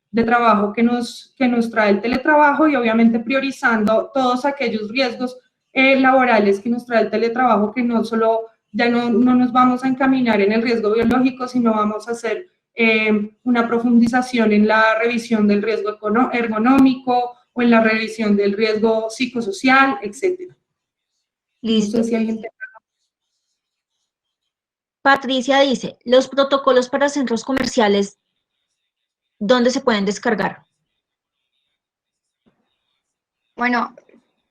de trabajo que nos trae el teletrabajo y obviamente priorizando todos aquellos riesgos laborales que nos trae el teletrabajo, que no solo ya no nos vamos a encaminar en el riesgo biológico, sino vamos a hacer una profundización en la revisión del riesgo ergonómico o en la revisión del riesgo psicosocial, etc. Listo. No sé si alguien... Patricia dice, los protocolos para centros comerciales, ¿dónde se pueden descargar? Bueno,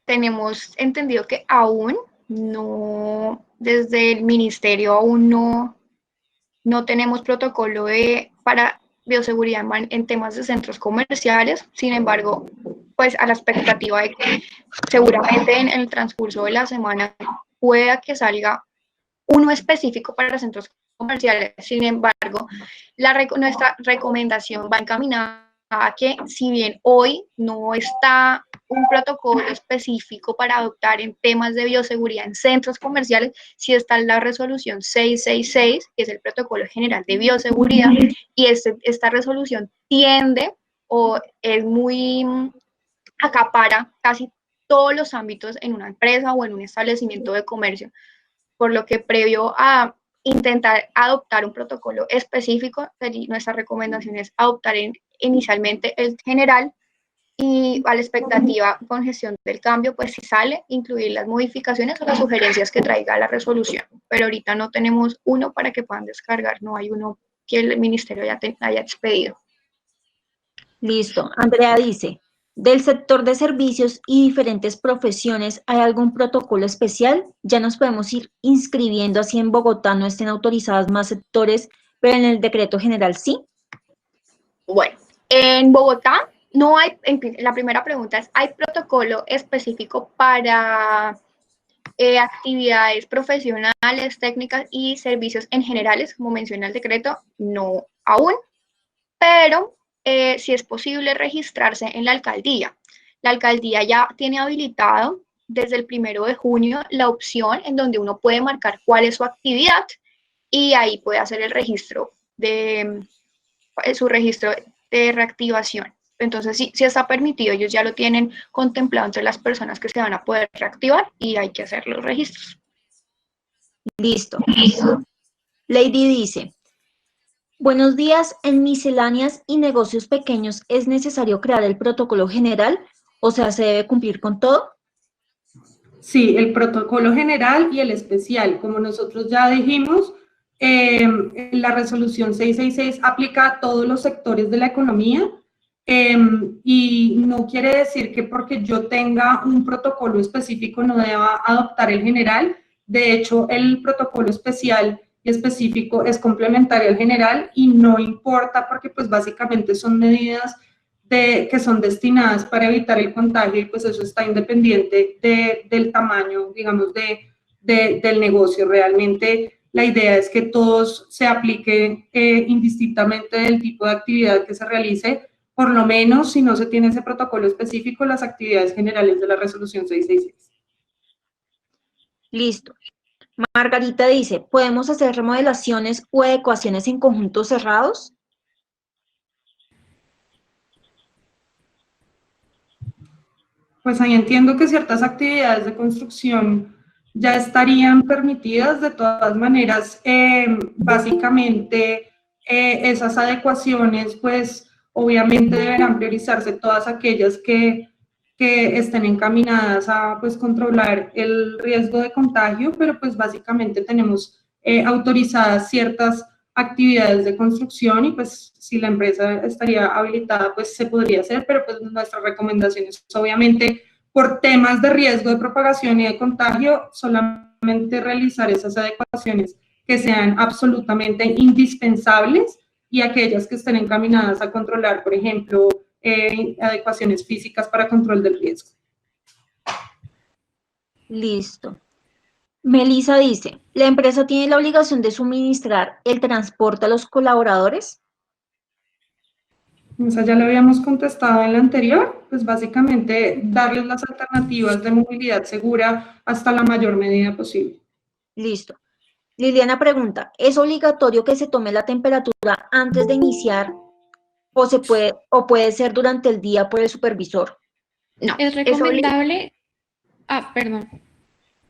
tenemos entendido que aún no, desde el ministerio aún no tenemos protocolo para bioseguridad en temas de centros comerciales. Sin embargo, pues a la expectativa de que seguramente en el transcurso de la semana pueda que salga uno específico para centros comerciales. Sin embargo, nuestra recomendación va encaminada a que, si bien hoy no está un protocolo específico para adoptar en temas de bioseguridad en centros comerciales, sí está la resolución 666, que es el protocolo general de bioseguridad, y esta resolución tiende o es muy acapara casi todos los ámbitos en una empresa o en un establecimiento de comercio, por lo que previo a intentar adoptar un protocolo específico, nuestra recomendación es adoptar inicialmente el general y a la expectativa con gestión del cambio, pues si sale, incluir las modificaciones o las sugerencias que traiga la resolución. Pero ahorita no tenemos uno para que puedan descargar, no hay uno que el ministerio haya expedido. Listo. Andrea dice, del sector de servicios y diferentes profesiones, ¿hay algún protocolo especial? Ya nos podemos ir inscribiendo, así en Bogotá no estén autorizados más sectores, pero en el decreto general sí. Bueno, en Bogotá no hay, la primera pregunta es, ¿hay protocolo específico para actividades profesionales, técnicas y servicios en generales, como menciona el decreto? No aún, pero si es posible registrarse en la alcaldía. La alcaldía ya tiene habilitado desde el 1 de junio la opción en donde uno puede marcar cuál es su actividad y ahí puede hacer el registro su registro de reactivación. Entonces, sí está permitido, ellos ya lo tienen contemplado entre las personas que se van a poder reactivar y hay que hacer los registros. Listo. Lady dice, buenos días, en misceláneas y negocios pequeños, ¿es necesario crear el protocolo general? O sea, ¿se debe cumplir con todo? Sí, el protocolo general y el especial. Como nosotros ya dijimos, la resolución 666 aplica a todos los sectores de la economía y no quiere decir que porque yo tenga un protocolo específico no deba adoptar el general. De hecho, el protocolo especial y específico es complementario al general y no importa porque pues básicamente son medidas que son destinadas para evitar el contagio y pues eso está independiente del tamaño, digamos, del negocio. Realmente la idea es que todos se aplique indistintamente del tipo de actividad que se realice, por lo menos si no se tiene ese protocolo específico, las actividades generales de la resolución 666. Listo. Margarita dice, ¿podemos hacer remodelaciones o adecuaciones en conjuntos cerrados? Pues ahí entiendo que ciertas actividades de construcción ya estarían permitidas. De todas maneras, básicamente esas adecuaciones, pues obviamente deberán priorizarse todas aquellas que estén encaminadas a pues controlar el riesgo de contagio, pero pues básicamente tenemos autorizadas ciertas actividades de construcción y pues si la empresa estaría habilitada, pues se podría hacer, pero pues nuestras recomendaciones obviamente por temas de riesgo de propagación y de contagio, solamente realizar esas adecuaciones que sean absolutamente indispensables y aquellas que estén encaminadas a controlar, por ejemplo, adecuaciones físicas para control del riesgo. Listo. Melissa dice, ¿la empresa tiene la obligación de suministrar el transporte a los colaboradores? Esa ya lo habíamos contestado en la anterior, pues básicamente darles las alternativas de movilidad segura hasta la mayor medida posible. Listo. Liliana pregunta, ¿es obligatorio que se tome la temperatura antes de iniciar o puede ser durante el día por el supervisor? No, Es recomendable, perdón.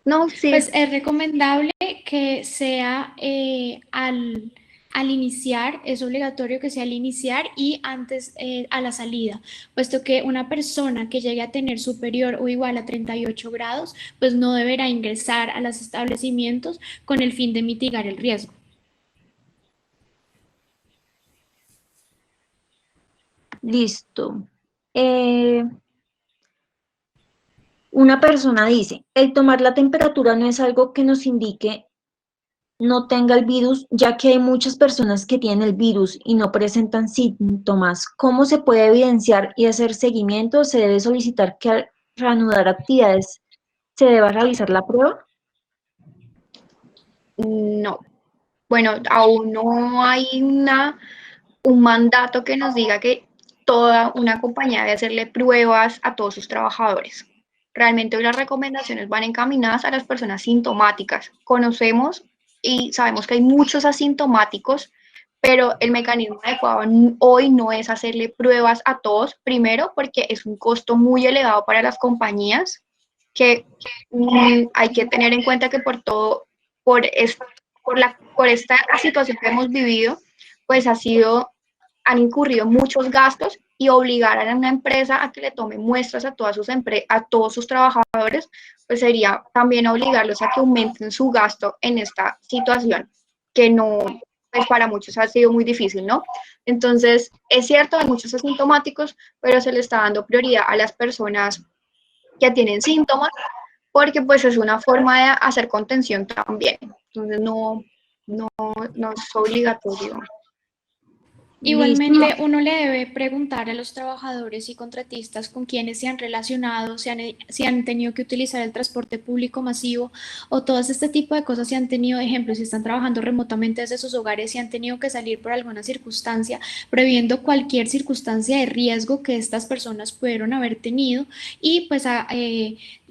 No, sí. Pues es recomendable que sea al iniciar, es obligatorio que sea al iniciar y antes a la salida, puesto que una persona que llegue a tener superior o igual a 38 grados, pues no deberá ingresar a los establecimientos con el fin de mitigar el riesgo. Listo. Una persona dice, el tomar la temperatura no es algo que nos indique no tenga el virus, ya que hay muchas personas que tienen el virus y no presentan síntomas. ¿Cómo se puede evidenciar y hacer seguimiento? ¿Se debe solicitar que al reanudar actividades se deba realizar la prueba? No. Bueno, aún no hay un mandato que nos diga que toda una compañía debe hacerle pruebas a todos sus trabajadores. Realmente hoy las recomendaciones van encaminadas a las personas sintomáticas. Conocemos y sabemos que hay muchos asintomáticos, pero el mecanismo adecuado hoy no es hacerle pruebas a todos, primero porque es un costo muy elevado para las compañías, que hay que tener en cuenta que por esta situación que hemos vivido, pues han incurrido muchos gastos y obligar a una empresa a que le tome muestras a todos sus trabajadores, pues sería también obligarlos a que aumenten su gasto en esta situación, que no, pues para muchos ha sido muy difícil, ¿no? Entonces, es cierto, hay muchos asintomáticos, pero se le está dando prioridad a las personas que tienen síntomas, porque pues es una forma de hacer contención también. Entonces, no es obligatorio. Igualmente, uno le debe preguntar a los trabajadores y contratistas con quienes se han relacionado, si han tenido que utilizar el transporte público masivo o todas este tipo de cosas, si han tenido ejemplos, si están trabajando remotamente desde sus hogares, si han tenido que salir por alguna circunstancia, previendo cualquier circunstancia de riesgo que estas personas pudieron haber tenido y pues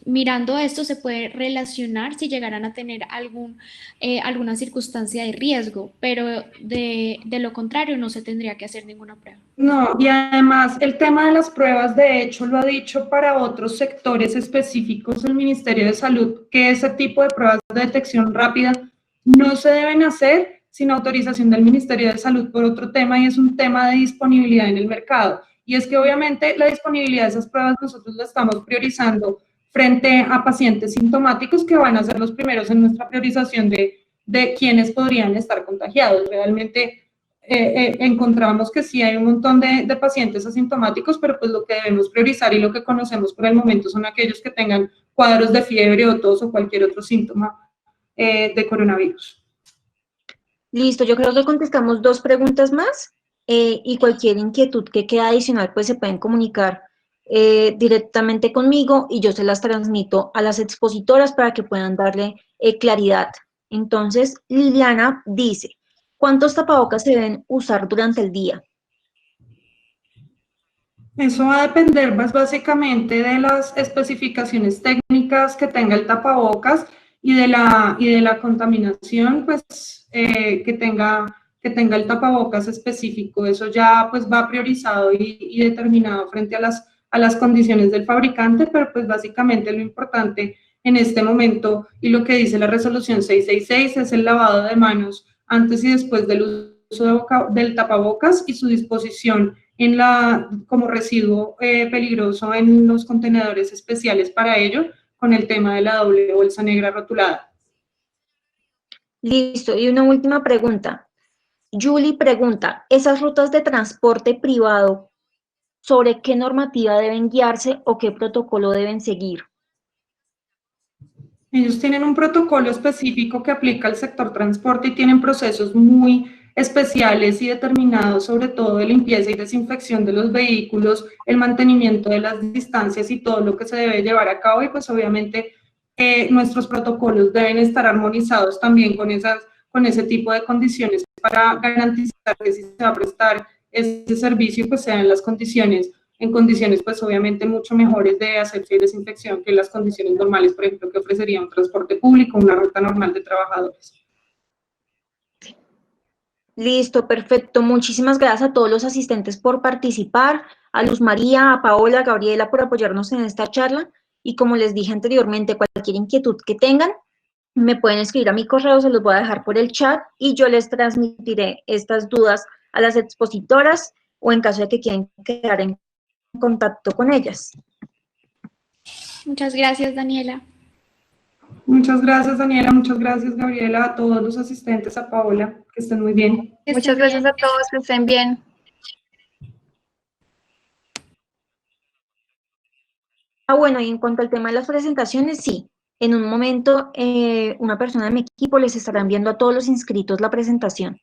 mirando esto se puede relacionar si llegaran a tener alguna circunstancia de riesgo, pero de lo contrario no se tendría que hacer ninguna prueba. No, y además el tema de las pruebas, de hecho, lo ha dicho para otros sectores específicos el Ministerio de Salud, que ese tipo de pruebas de detección rápida no se deben hacer sin autorización del Ministerio de Salud por otro tema, y es un tema de disponibilidad en el mercado. Y es que obviamente la disponibilidad de esas pruebas nosotros la estamos priorizando frente a pacientes sintomáticos que van a ser los primeros en nuestra priorización de quienes podrían estar contagiados. Realmente encontramos que sí hay un montón de pacientes asintomáticos, pero pues lo que debemos priorizar y lo que conocemos por el momento son aquellos que tengan cuadros de fiebre o tos o cualquier otro síntoma de coronavirus. Listo, yo creo que contestamos 2 preguntas más y cualquier inquietud que quede adicional pues se pueden comunicar directamente conmigo y yo se las transmito a las expositoras para que puedan darle claridad. Entonces, Liliana dice, ¿cuántos tapabocas se deben usar durante el día? Eso va a depender básicamente de las especificaciones técnicas que tenga el tapabocas y de la contaminación, pues que tenga el tapabocas específico. Eso ya pues va priorizado y determinado frente a las condiciones del fabricante, pero pues básicamente lo importante en este momento y lo que dice la resolución 666 es el lavado de manos antes y después del uso del tapabocas y su disposición como residuo peligroso en los contenedores especiales para ello, con el tema de la doble bolsa negra rotulada. Listo, y una última pregunta. Julie pregunta, ¿esas rutas de transporte privado, sobre qué normativa deben guiarse o qué protocolo deben seguir? Ellos tienen un protocolo específico que aplica al sector transporte y tienen procesos muy especiales y determinados, sobre todo de limpieza y desinfección de los vehículos, el mantenimiento de las distancias y todo lo que se debe llevar a cabo, y pues obviamente nuestros protocolos deben estar armonizados también con ese tipo de condiciones para garantizar que si se va a prestar ese servicio, pues sean en condiciones pues obviamente mucho mejores de asepsia y desinfección que las condiciones normales, por ejemplo, que ofrecería un transporte público, una ruta normal de trabajadores. Listo, perfecto. Muchísimas gracias a todos los asistentes por participar, a Luz María, a Paola, a Gabriela por apoyarnos en esta charla. Y como les dije anteriormente, cualquier inquietud que tengan, me pueden escribir a mi correo, se los voy a dejar por el chat y yo les transmitiré estas dudas a las expositoras o en caso de que quieran quedar en contacto con ellas. Muchas gracias, Daniela. Muchas gracias, Daniela, muchas gracias, Gabriela, a todos los asistentes, a Paola, que estén muy bien. Muchas gracias a todos, que estén bien. Bueno, y en cuanto al tema de las presentaciones, sí. En un momento, una persona de mi equipo les estará enviando a todos los inscritos la presentación.